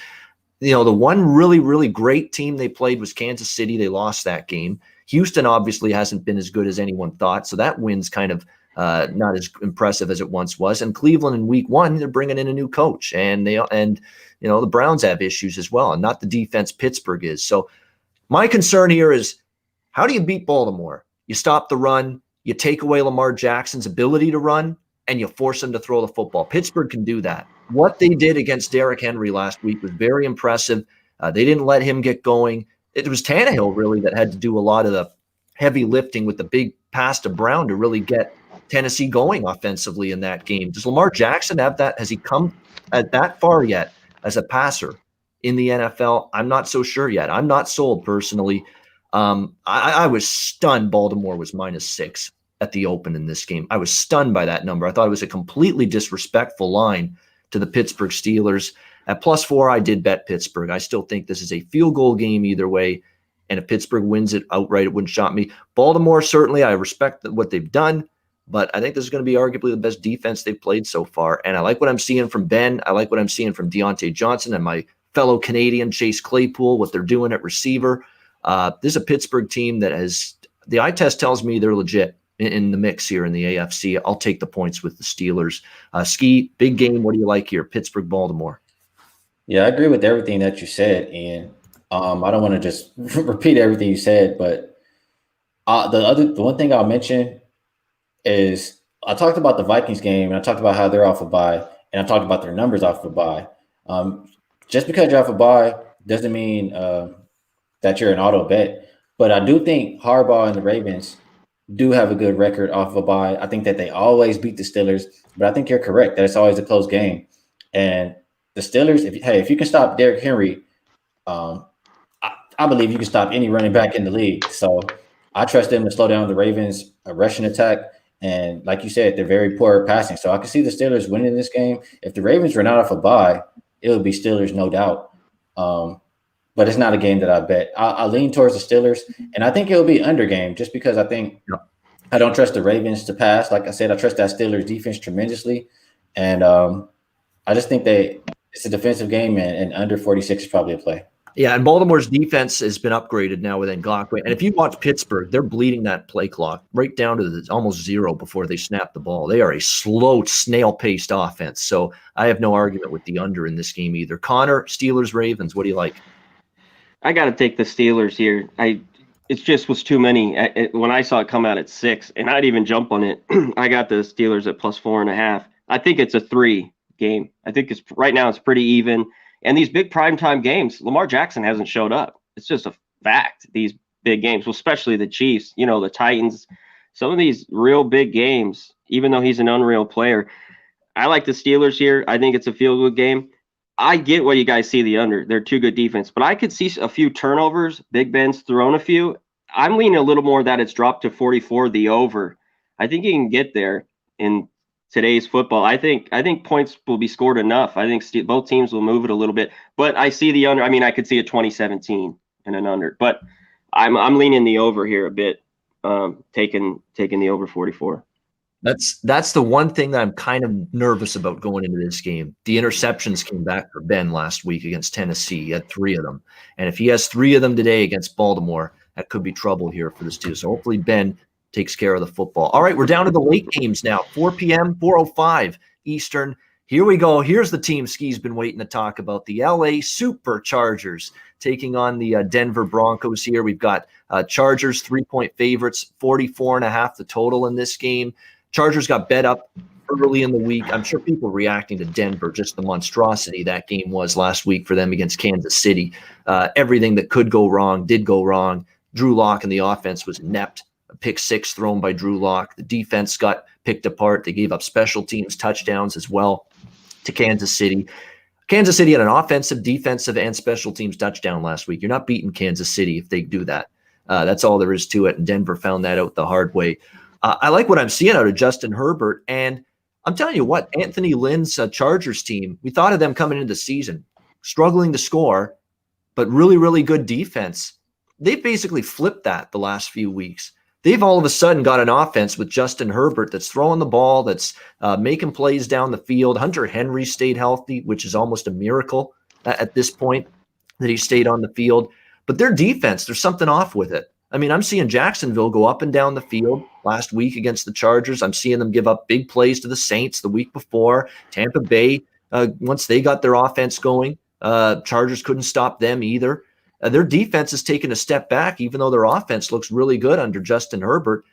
The one really, really great team they played was Kansas City. They lost that game. Houston obviously hasn't been as good as anyone thought, so that win's kind of not as impressive as it once was. And Cleveland in week 1, they're bringing in a new coach, and the Browns have issues as well, and not the defense Pittsburgh is. So my concern here is, how do you beat Baltimore? You stop the run, you take away Lamar Jackson's ability to run, and you force him to throw the football. Pittsburgh can do that. What they did against Derrick Henry last week was very impressive. They didn't let him get going. It was Tannehill really that had to do a lot of the heavy lifting with the big pass to Brown to really get Tennessee going offensively in that game. Does Lamar Jackson have that? Has he come that far yet as a passer in the NFL? I'm not so sure yet. I'm not sold personally. I was stunned Baltimore was -6 at the open in this game. I was stunned by that number. I thought it was a completely disrespectful line to the Pittsburgh Steelers. At +4, I did bet Pittsburgh. I still think this is a field goal game either way. And if Pittsburgh wins it outright, it wouldn't shock me. Baltimore, certainly, I respect what they've done, but I think this is going to be arguably the best defense they've played so far. And I like what I'm seeing from Ben. I like what I'm seeing from Deontay Johnson and my fellow Canadian Chase Claypool, what they're doing at receiver. This is a Pittsburgh team that has – the eye test tells me they're legit in the mix here in the AFC. I'll take the points with the Steelers. Skee, big game. What do you like here? Pittsburgh, Baltimore. Yeah, I agree with everything that you said, and I don't want to just repeat everything you said, but the one thing I'll mention is I talked about the Vikings game, and I talked about how they're off a bye, and I talked about their numbers off a bye. Just because you're off a bye doesn't mean that you're an auto bet, but I do think Harbaugh and the Ravens do have a good record off of a bye. I think that they always beat the Steelers, but I think you're correct that it's always a close game. And the Steelers, if you can stop Derrick Henry, I believe you can stop any running back in the league. So I trust them to slow down the Ravens' rushing attack. And like you said, they're very poor at passing. So I can see the Steelers winning this game. If the Ravens run out off a bye, it would be Steelers, no doubt. But it's not a game that I bet. I lean towards the Steelers, and I think it'll be under game just because I think I don't trust the Ravens to pass. Like I said, I trust that Steelers defense tremendously. And I just think it's a defensive game, and under 46 is probably a play. Yeah, and Baltimore's defense has been upgraded now with Ngakoue. And if you watch Pittsburgh, they're bleeding that play clock right down to almost zero before they snap the ball. They are a slow, snail-paced offense. So I have no argument with the under in this game either. Connor, Steelers, Ravens, what do you like? I got to take the Steelers here. It just was too many. When I saw it come out at 6, and I'd even jump on it, I got the Steelers at +4.5. I think it's a 3 game. I think right now it's pretty even. And these big primetime games, Lamar Jackson hasn't showed up. It's just a fact, these big games, well, especially the Chiefs, the Titans, some of these real big games, even though he's an unreal player. I like the Steelers here. I think it's a feel-good game. I get what you guys see the under. They're too good defense. But I could see a few turnovers. Big Ben's thrown a few. I'm leaning a little more that it's dropped to 44, the over. I think you can get there in today's football. I think points will be scored enough. I think both teams will move it a little bit. But I see the under. I mean, I could see a 2017 and an under. But I'm leaning the over here a bit, taking the over 44. That's the one thing that I'm kind of nervous about going into this game. The interceptions came back for Ben last week against Tennessee. He had 3 of them. And if he has 3 of them today against Baltimore, that could be trouble here for the Steelers. So hopefully Ben takes care of the football. All right, we're down to the late games now. 4 p.m., 4:05 Eastern. Here we go. Here's the team Skee's been waiting to talk about. The LA Superchargers taking on the Denver Broncos here. We've got Chargers 3-point favorites, 44.5 the total in this game. Chargers got bet up early in the week. I'm sure people reacting to Denver, just the monstrosity that game was last week for them against Kansas City. Everything that could go wrong did go wrong. Drew Lock and the offense was inept. A pick 6 thrown by Drew Lock. The defense got picked apart. They gave up special teams touchdowns as well to Kansas City. Kansas City had an offensive, defensive, and special teams touchdown last week. You're not beating Kansas City if they do that. That's all there is to it, and Denver found that out the hard way. I like what I'm seeing out of Justin Herbert, and I'm telling you what, Anthony Lynn's Chargers team, we thought of them coming into the season, struggling to score, but really, really good defense. They've basically flipped that the last few weeks. They've all of a sudden got an offense with Justin Herbert that's throwing the ball, that's making plays down the field. Hunter Henry stayed healthy, which is almost a miracle at this point that he stayed on the field. But their defense, there's something off with it. I mean, I'm seeing Jacksonville go up and down the field last week against the Chargers. I'm seeing them give up big plays to the Saints the week before. Tampa Bay, once they got their offense going, Chargers couldn't stop them either. Their defense has taken a step back, even though their offense looks really good under Justin Herbert.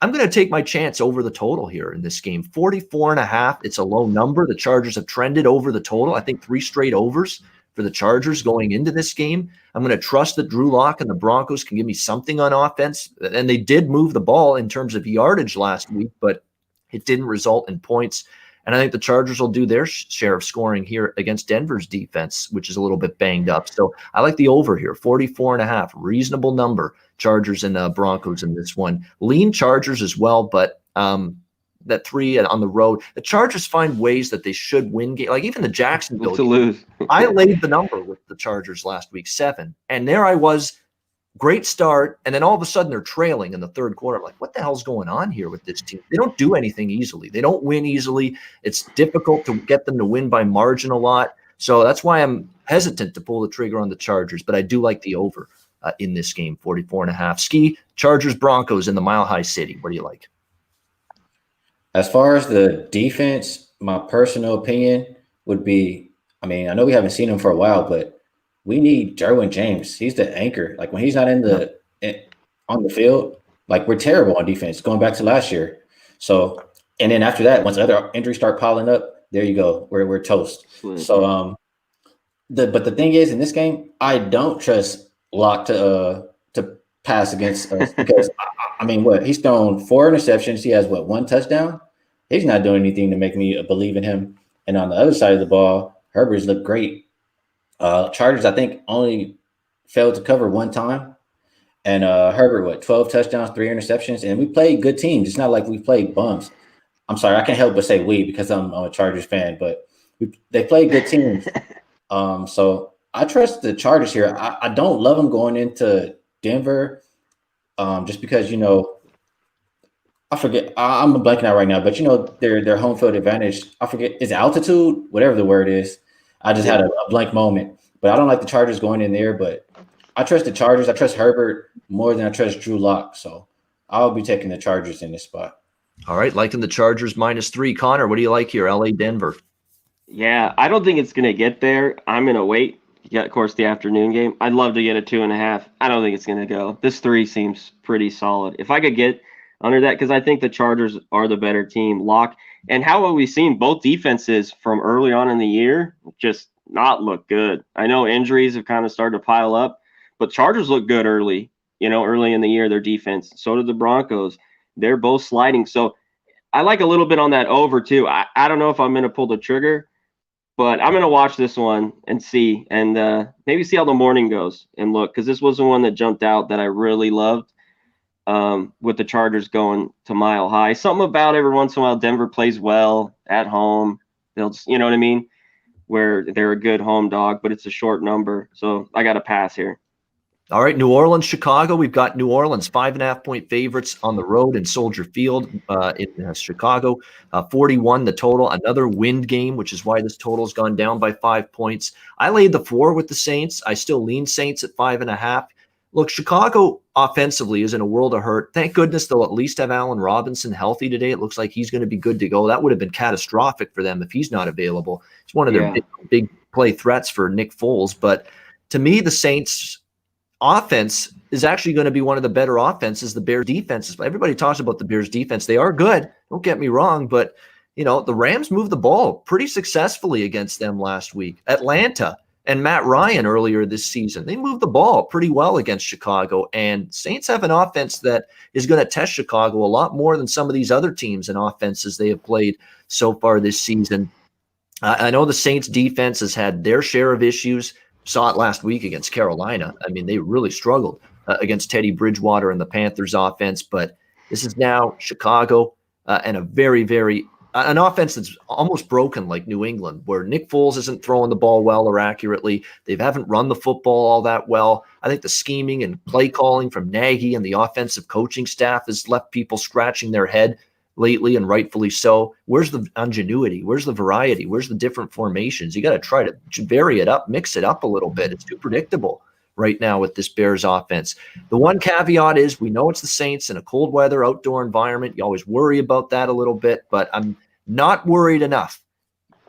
I'm going to take my chance over the total here in this game. 44.5. It's a low number. The Chargers have trended over the total. I think 3 straight overs for the Chargers going into this game. I'm going to trust that Drew Lock and the Broncos can give me something on offense. And they did move the ball in terms of yardage last week, but it didn't result in points. And I think the Chargers will do their share of scoring here against Denver's defense, which is a little bit banged up. So I like the over here, 44.5, reasonable number. Chargers and Broncos in this one. Lean Chargers as well, but that 3 on the road. The Chargers find ways that they should win games. Like even the Jacksonville to lose. I laid the number with the Chargers last week, 7. And there I was, great start. And then all of a sudden they're trailing in the third quarter. I'm like, what the hell's going on here with this team? They don't do anything easily. They don't win easily. It's difficult to get them to win by margin a lot. So that's why I'm hesitant to pull the trigger on the Chargers. But I do like the over in this game, 44.5. Ski, Chargers, Broncos in the Mile High City. What do you like? As far as the defense, my personal opinion would be, I mean, I know we haven't seen him for a while, but we need Derwin James. He's the anchor. Like when he's not on the field, like we're terrible on defense going back to last year. So, and then after that, once other injuries start piling up, there you go. We're toast. So, but the thing is, in this game, I don't trust Lock to pass against us because I mean, he's thrown 4 interceptions. He has 1 touchdown. He's not doing anything to make me believe in him. And on the other side of the ball, Herbert's looked great. Chargers, I think, only failed to cover 1 time. And Herbert, 12 touchdowns, 3 interceptions. And we played good teams. It's not like we played bums. I'm sorry, I can't help but say we because I'm a Chargers fan, but they played good teams. So I trust the Chargers here. I don't love them going into Denver just because, I forget. I'm blanking out right now, but their home field advantage. I forget, is altitude, whatever the word is. I just had a blank moment, but I don't like the Chargers going in there. But I trust the Chargers. I trust Herbert more than I trust Drew Lock. So I'll be taking the Chargers in this spot. All right, liking the Chargers -3. Connor, what do you like here? LA, Denver. Yeah, I don't think it's going to get there. I'm going to wait. You got, of course, the afternoon game. I'd love to get a 2.5. I don't think it's going to go. This 3 seems pretty solid. If I could get under that, because I think the Chargers are the better team. Lock. And how have we seen both defenses from early on in the year just not look good? I know injuries have kind of started to pile up, but Chargers look good early in the year, their defense. So did the Broncos. They're both sliding. So I like a little bit on that over too. I don't know if I'm going to pull the trigger, but I'm going to watch this one and see, and maybe see how the morning goes and look, because this was the one that jumped out that I really loved with the Chargers going to Mile High. Something about every once in a while Denver plays well at home. They'll just, you know what I mean, where they're a good home dog, but it's a short number. So I got to pass here. All right, New Orleans, Chicago. We've got New Orleans 5.5-point favorites on the road in Soldier Field in Chicago. 41 the total. Another wind game, which is why this total has gone down by 5 points. I laid the 4 with the Saints. I still lean Saints at 5.5. Look, Chicago offensively is in a world of hurt. Thank goodness they'll at least have Allen Robinson healthy today. It looks like he's going to be good to go. That would have been catastrophic for them if he's not available. It's one of their big play threats for Nick Foles. But to me, the Saints offense is actually going to be one of the better offenses. The Bears defense, everybody talks about the Bears defense. They are good. Don't get me wrong, but the Rams moved the ball pretty successfully against them last week. Atlanta and Matt Ryan earlier this season, they moved the ball pretty well against Chicago, and Saints have an offense that is going to test Chicago a lot more than some of these other teams and offenses they have played so far this season. I know the Saints defense has had their share of issues. Saw it last week against Carolina. I mean, they really struggled against Teddy Bridgewater and the Panthers offense, but this is now Chicago and a very an offense that's almost broken like New England, where Nick Foles isn't throwing the ball well or accurately. They haven't run the football all that well. I think the scheming and play calling from Nagy and the offensive coaching staff has left people scratching their head lately, and rightfully so. Where's the ingenuity? Where's the variety? Where's the different formations? You got to try to vary it up, mix it up a little bit. It's too predictable right now with this Bears offense. The one caveat is we know it's the Saints in a cold weather outdoor environment. You always worry about that a little bit, but I'm not worried enough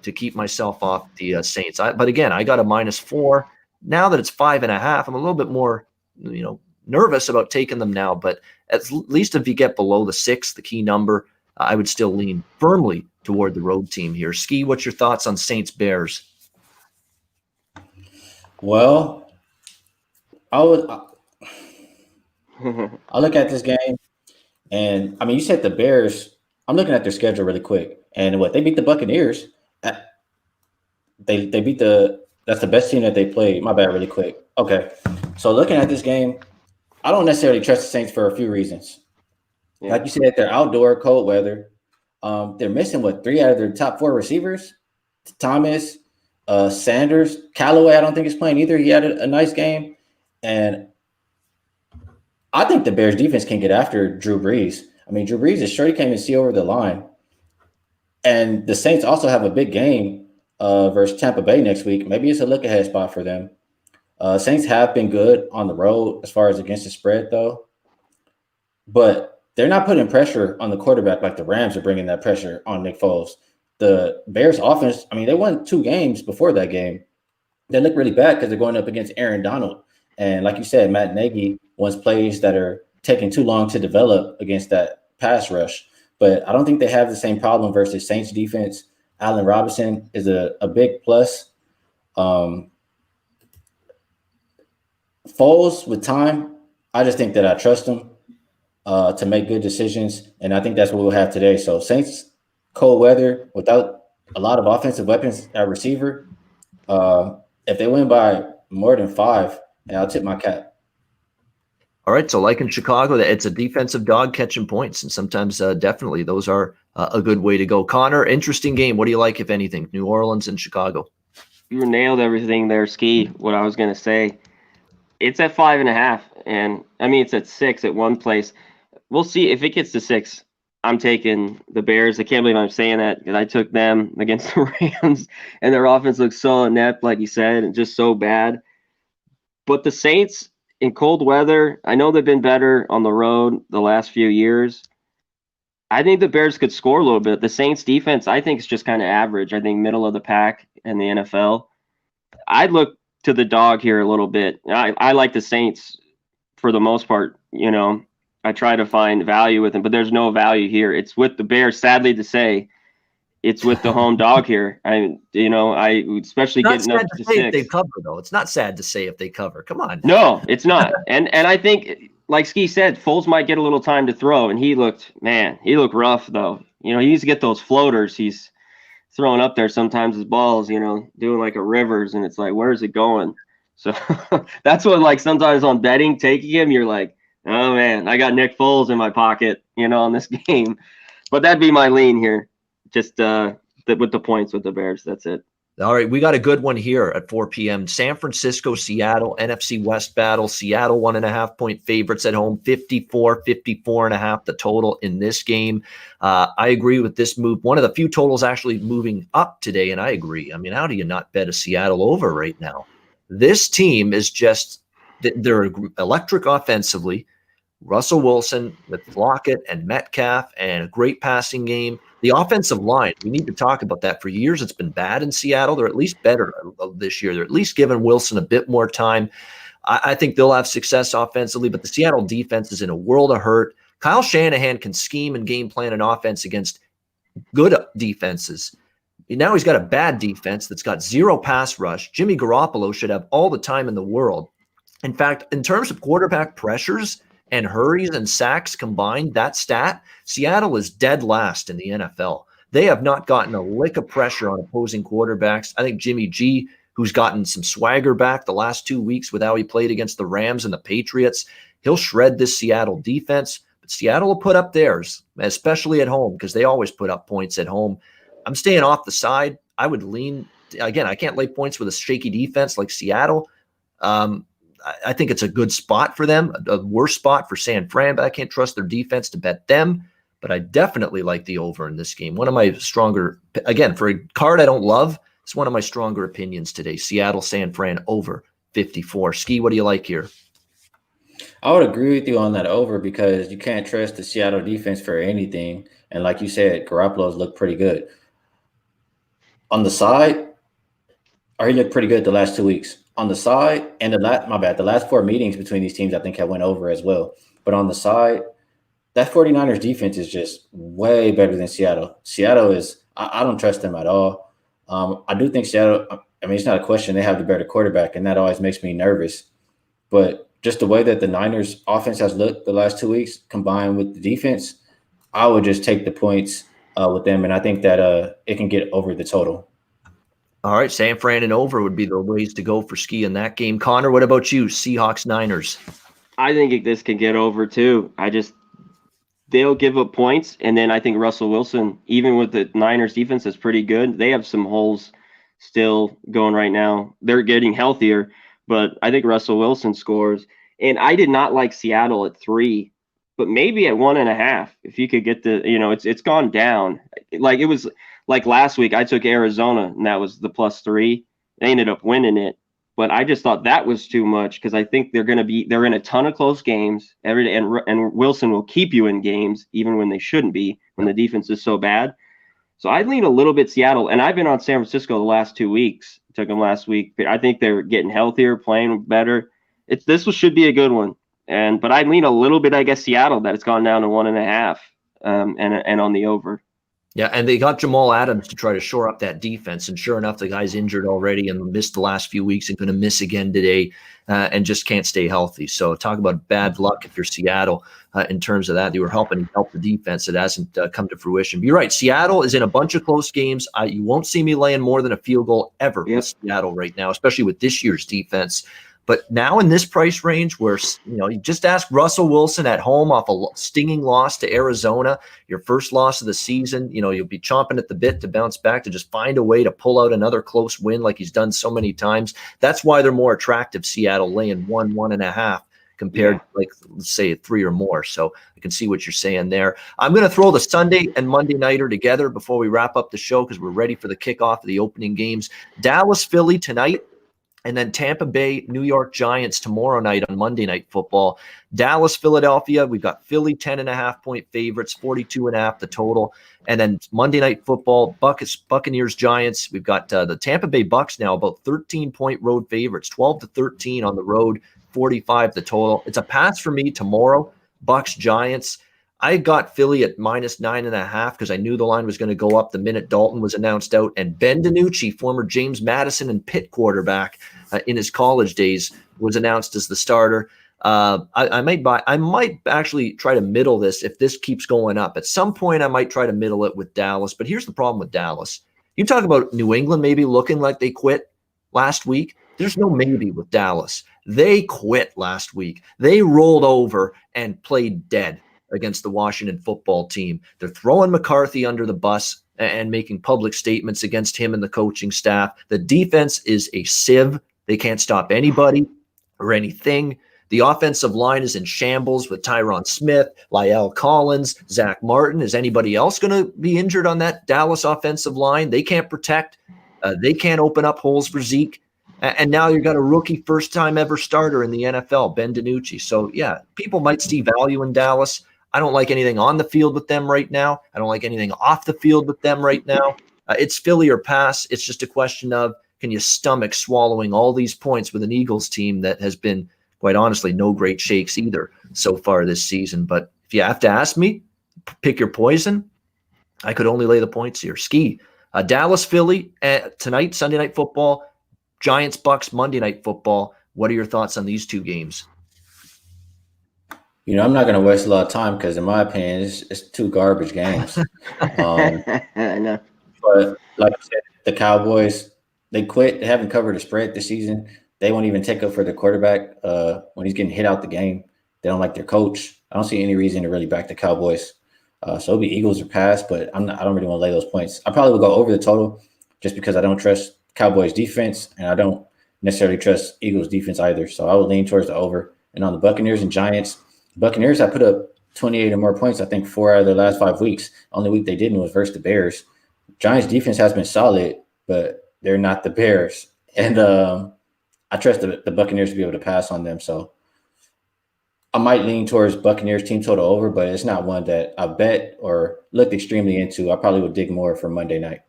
to keep myself off the Saints. But again, I got a -4. Now that it's 5.5, I'm a little bit more, nervous about taking them now. But at least if you get below the 6, the key number, I would still lean firmly toward the road team here. Skee, what's your thoughts on Saints Bears? Well, I look at this game, and I mean, you said the Bears. I'm looking at their schedule really quick, and they beat the Buccaneers. They beat that's the best team that they played. My bad, really quick. Okay, so looking at this game, I don't necessarily trust the Saints for a few reasons. Yeah. Like you said, they're outdoor, cold weather. They're missing 3 out of their top 4 receivers. Thomas, Sanders, Callaway. I don't think is playing either. He had a nice game, and I think the Bears defense can get after Drew Brees. I mean, Drew Brees is sure he can't even see over the line. And the Saints also have a big game versus Tampa Bay next week. Maybe it's a look-ahead spot for them. Saints have been good on the road as far as against the spread, though. But they're not putting pressure on the quarterback like the Rams are bringing that pressure on Nick Foles. The Bears offense, I mean, they won 2 games before that game. They look really bad because they're going up against Aaron Donald. And like you said, Matt Nagy wants plays that are taking too long to develop against that pass rush. But I don't think they have the same problem versus Saints defense. Allen Robinson is a big plus. Foles with time, I just think that I trust him to make good decisions. And I think that's what we'll have today. So Saints, cold weather, without a lot of offensive weapons at receiver. If they win by more than 5, I'll tip my cap. All right, so like in Chicago, it's a defensive dog catching points, and sometimes definitely those are a good way to go. Connor, interesting game. What do you like, if anything? New Orleans and Chicago. You nailed everything there, Skee. What I was going to say. It's at 5.5, and I mean it's at 6 at one place. We'll see if it gets to 6. I'm taking the Bears. I can't believe I'm saying that because I took them against the Rams, and their offense looks so inept, like you said, and just so bad. But the Saints in cold weather, I know they've been better on the road the last few years. I think the Bears could score a little bit. The Saints defense, I think, is just kind of average. I think middle of the pack in the NFL. I'd look to the dog here a little bit. I like the Saints for the most part. I try to find value with them, but there's no value here. It's with the Bears, sadly to say. It's with the home dog here. I especially getting up to 6. If they cover, though. It's not sad to say if they cover. Come on. No, it's not. And I think, like Skee said, Foles might get a little time to throw, and he looked rough, though. He needs to get those floaters. He's throwing up there sometimes his balls, doing like a Rivers, and it's like, where is it going? So that's what, like, sometimes on betting, taking him, you're like, oh, man, I got Nick Foles in my pocket, on this game. But that'd be my lean here. Just with the points with the Bears. That's it. All right, we got a good one here at 4 p.m. San Francisco, Seattle, NFC West battle. Seattle 1.5-point favorites at home, 54.5 the total in this game. I agree with this move. One of the few totals actually moving up today, and I agree. I mean, how do you not bet a Seattle over right now? This team is just – they're electric offensively. Russell Wilson with Lockett and Metcalf and a great passing game. The offensive line, we need to talk about that. For years, it's been bad in Seattle. They're at least better this year. They're at least giving Wilson a bit more time. I think they'll have success offensively, but the Seattle defense is in a world of hurt. Kyle Shanahan can scheme and game plan an offense against good defenses. Now he's got a bad defense that's got 0 pass rush. Jimmy Garoppolo should have all the time in the world. In fact, in terms of quarterback pressures and hurries and sacks combined, that stat, Seattle is dead last in the NFL. They have not gotten a lick of pressure on opposing quarterbacks. I think Jimmy G, who's gotten some swagger back the last 2 weeks with how he played against the Rams and the Patriots, he'll shred this Seattle defense. But Seattle will put up theirs, especially at home, because they always put up points at home. I'm staying off the side. I would lean, again, I can't lay points with a shaky defense like Seattle. I think it's a good spot for them, a worse spot for San Fran, but I can't trust their defense to bet them. But I definitely like the over in this game. One of my stronger, again, for a card I don't love, it's one of my stronger opinions today. Seattle, San Fran over 54. Skee, what do you like here? I would agree with you on that over because you can't trust the Seattle defense for anything. And like you said, Garoppolo's looked pretty good. On the side, or he looked pretty good the last 2 weeks. On the side, and the last 4 meetings between these teams, I think, have went over as well. But on the side, that 49ers defense is just way better than Seattle. Seattle is – I don't trust them at all. I do think Seattle – I mean, it's not a question. They have the better quarterback, and that always makes me nervous. But just the way that the Niners offense has looked the last 2 weeks combined with the defense, I would just take the points with them, and I think that it can get over the total. All right, San Fran and over would be the ways to go for Skee in that game. Connor, what about you? Seahawks, Niners. I think this can get over too. They'll give up points, and then I think Russell Wilson, even with the Niners defense, is pretty good. They have some holes still going right now. They're getting healthier, but I think Russell Wilson scores. And I did not like Seattle at 3, but maybe at 1.5. If you could get it's gone down. Like it was like last week, I took Arizona, and that was the +3. They ended up winning it. But I just thought that was too much because I think they're in a ton of close games every day, and Wilson will keep you in games even when they shouldn't be, when the defense is so bad. So I lean a little bit Seattle, and I've been on San Francisco the last 2 weeks. Took them last week. I think they're getting healthier, playing better. This should be a good one. But I lean a little bit, I guess, Seattle, that it's gone down to 1.5, and on the over. Yeah, and they got Jamal Adams to try to shore up that defense. And sure enough, the guy's injured already and missed the last few weeks and going to miss again today and just can't stay healthy. So talk about bad luck if you're Seattle in terms of that. They were help the defense. It hasn't come to fruition. But you're right. Seattle is in a bunch of close games. You won't see me laying more than a field goal ever with Seattle right now, especially with this year's defense. But now in this price range where, you just ask Russell Wilson at home off a stinging loss to Arizona, your first loss of the season, you'll be chomping at the bit to bounce back, to just find a way to pull out another close win like he's done so many times. That's why they're more attractive, Seattle, laying 1.5 compared to, like, let's say 3 or more. So I can see what you're saying there. I'm going to throw the Sunday and Monday nighter together before we wrap up the show because we're ready for the kickoff of the opening games. Dallas, Philly tonight. And then Tampa Bay, New York Giants tomorrow night on Monday Night Football. Dallas, Philadelphia, we've got Philly 10.5-point favorites, 42.5 the total. And then Monday Night Football, Buccaneers, Giants. We've got the Tampa Bay Bucks now about 13-point road favorites, 12-13 on the road, 45 the total. It's a pass for me tomorrow, Bucks, Giants. I got Philly at -9.5 because I knew the line was going to go up the minute Dalton was announced out. And Ben DiNucci, former James Madison and Pitt quarterback in his college days, was announced as the starter. I might actually try to middle this if this keeps going up. At some point, I might try to middle it with Dallas. But here's the problem with Dallas. You talk about New England maybe looking like they quit last week. There's no maybe with Dallas. They quit last week. They rolled over and played dead against the Washington football team. They're throwing McCarthy under the bus and making public statements against him and the coaching staff. The defense is a sieve. They can't stop anybody or anything. The offensive line is in shambles with Tyron Smith, La'el Collins, Zach Martin. Is anybody else going to be injured on that Dallas offensive line? They can't protect. They can't open up holes for Zeke. And now you've got a rookie first-time ever starter in the NFL, Ben DiNucci. So, yeah, people might see value in Dallas. I don't like anything on the field with them right now. I don't like anything off the field with them right now. It's Philly or pass. It's just a question of, can you stomach swallowing all these points with an Eagles team that has been, quite honestly, no great shakes either so far this season. But if you have to ask me, pick your poison, I could only lay the points here. Skee, Dallas, Philly, tonight, Sunday Night Football, Giants, Bucks, Monday Night Football. What are your thoughts on these two games? I'm not going to waste a lot of time because, in my opinion, it's two garbage games. I know. But like I said, the Cowboys, they quit. They haven't covered a spread this season. They won't even take up for their quarterback when he's getting hit out the game. They don't like their coach. I don't see any reason to really back the Cowboys. So it'll be Eagles or pass, but I don't really want to lay those points. I probably will go over the total just because I don't trust Cowboys defense and I don't necessarily trust Eagles defense either. So I would lean towards the over. And on the Buccaneers and Giants, Buccaneers, I put up 28 or more points, I think 4 out of their last 5 weeks. Only week they didn't was versus the Bears. Giants defense has been solid, but they're not the Bears. And I trust the Buccaneers to be able to pass on them. So I might lean towards Buccaneers team total over, but it's not one that I bet or looked extremely into. I probably would dig more for Monday night.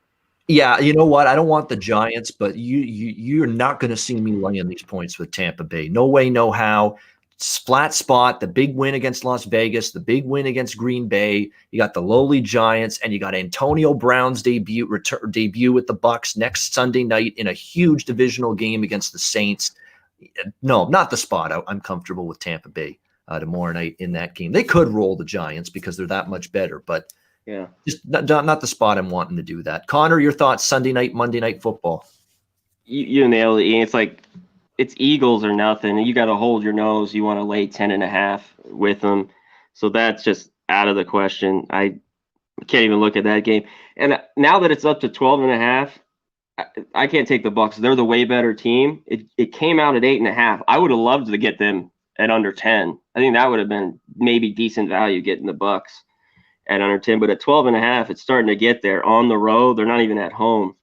Yeah, you know what? I don't want the Giants, but you're not going to see me laying these points with Tampa Bay. No way, no how. It's flat spot, the big win against Las Vegas, the big win against Green Bay. You got the lowly Giants, and you got Antonio Brown's debut with the Bucs next Sunday night in a huge divisional game against the Saints. No, not the spot. I'm comfortable with Tampa Bay tomorrow night in that game. They could roll the Giants because they're that much better, but yeah, just not the spot I'm wanting to do that. Connor, your thoughts Sunday night, Monday Night Football? You nailed it, Ian. It's like it's Eagles or nothing. You got to hold your nose. You want to lay 10.5 with them. So that's just out of the question. I can't even look at that game. And now that it's up to 12.5, I can't take the Bucs. They're the way better team. It came out at 8.5. I would have loved to get them at under 10. I think that would have been maybe decent value getting the Bucs at under 10. But at 12.5, it's starting to get there on the road. They're not even at home.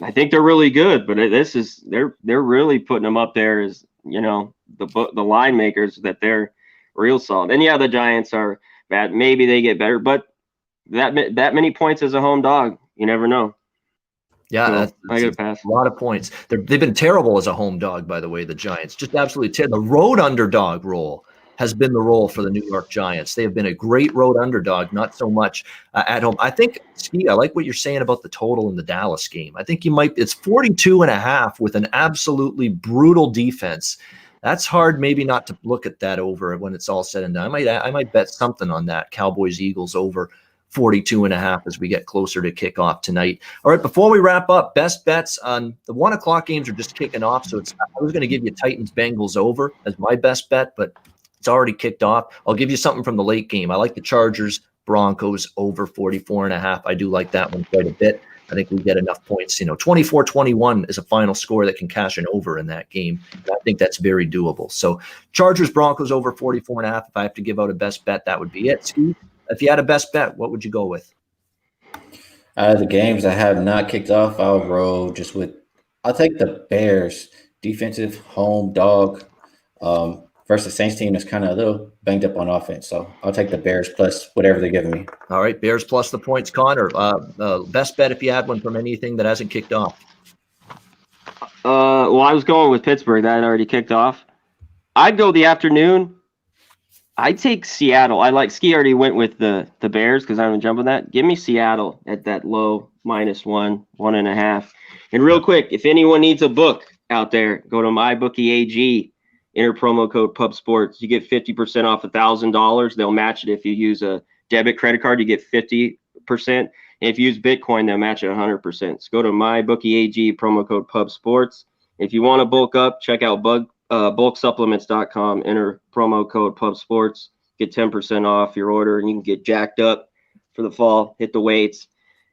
I think they're really good, but they're really putting them up there as the line makers that they're real solid. And yeah, the Giants are bad. Maybe they get better, but that many points as a home dog, you never know. Yeah, so I gotta pass. A lot of points. They've been terrible as a home dog, by the way. The Giants just absolutely terrible. The road underdog role has been the role for the New York Giants. They have been a great road underdog, not so much at home. I think, Skee, I like what you're saying about the total in the Dallas game. I think it's 42.5 with an absolutely brutal defense. That's hard maybe not to look at that over when it's all said and done. I might bet something on that. Cowboys, Eagles over 42.5 as we get closer to kickoff tonight. All right, before we wrap up, best bets on the 1 o'clock games are just kicking off. So I was going to give you Titans Bengals over as my best bet, but it's already kicked off. I'll give you something from the late game. I like the Chargers Broncos over 44.5. I do like that one quite a bit. I think we get enough points. 24-21 is a final score that can cash an over in that game. And I think that's very doable. So Chargers Broncos over 44.5. If I have to give out a best bet, that would be it. Skee, if you had a best bet, what would you go with? Out of the games that have not kicked off, I'll roll I'll take the Bears defensive home dog versus the Saints team that's kind of a little banged up on offense. So I'll take the Bears plus whatever they're giving me. All right, Bears plus the points. Connor, best bet if you had one from anything that hasn't kicked off. Well, I was going with Pittsburgh. That had already kicked off. I'd go the afternoon. I'd take Seattle. Skee already went with the Bears because I'm going to jump on that. Give me Seattle at that low -1, 1.5. And real quick, if anyone needs a book out there, go to MyBookie AG, enter promo code PubSports. You get 50% off $1,000. They'll match it if you use a debit credit card. You get 50%. And if you use Bitcoin, they'll match it 100%. So go to MyBookie AG, promo code PubSports. If you want to bulk up, check out bulksupplements.com, enter promo code PubSports, get 10% off your order, and you can get jacked up for the fall, hit the weights.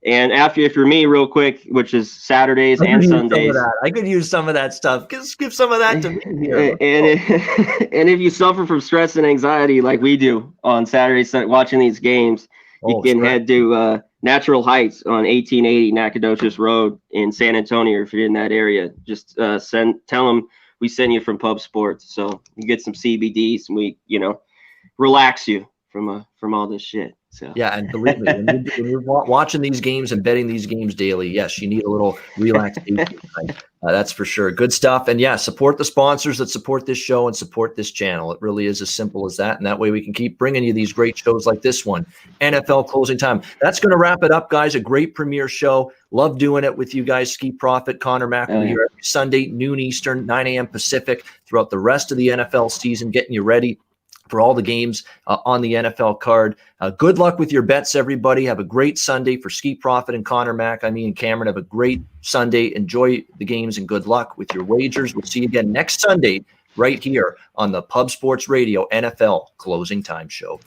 And if you're me, real quick, which is Saturdays and Sundays. I could use some of that stuff. Give some of that to me here. And if you suffer from stress and anxiety like we do on Saturdays watching these games, you can head to Natural Heights on 1880 Nacogdoches Road in San Antonio. If you're in that area, just tell them we send you from Pub Sports, so you get some CBDs and we, relax you from all this shit. So yeah, and believe me, when you're watching these games and betting these games daily, yes, you need a little relaxation. That's for sure. Good stuff. And yeah, support the sponsors that support this show and support this channel. It really is as simple as that. And that way we can keep bringing you these great shows like this one, NFL Closing Time. That's going to wrap it up, guys. A great premiere show. Love doing it with you guys. Skee Profit, Connor Mac, we're here every Sunday, noon Eastern, 9 a.m. Pacific, throughout the rest of the NFL season, getting you ready for all the games on the NFL card. Good luck with your bets, everybody. Have a great Sunday. For Skee Profit and Connor Mack, me and Cameron, have a great Sunday. Enjoy the games and good luck with your wagers. We'll see you again next Sunday right here on the Pub Sports Radio NFL Closing Time Show.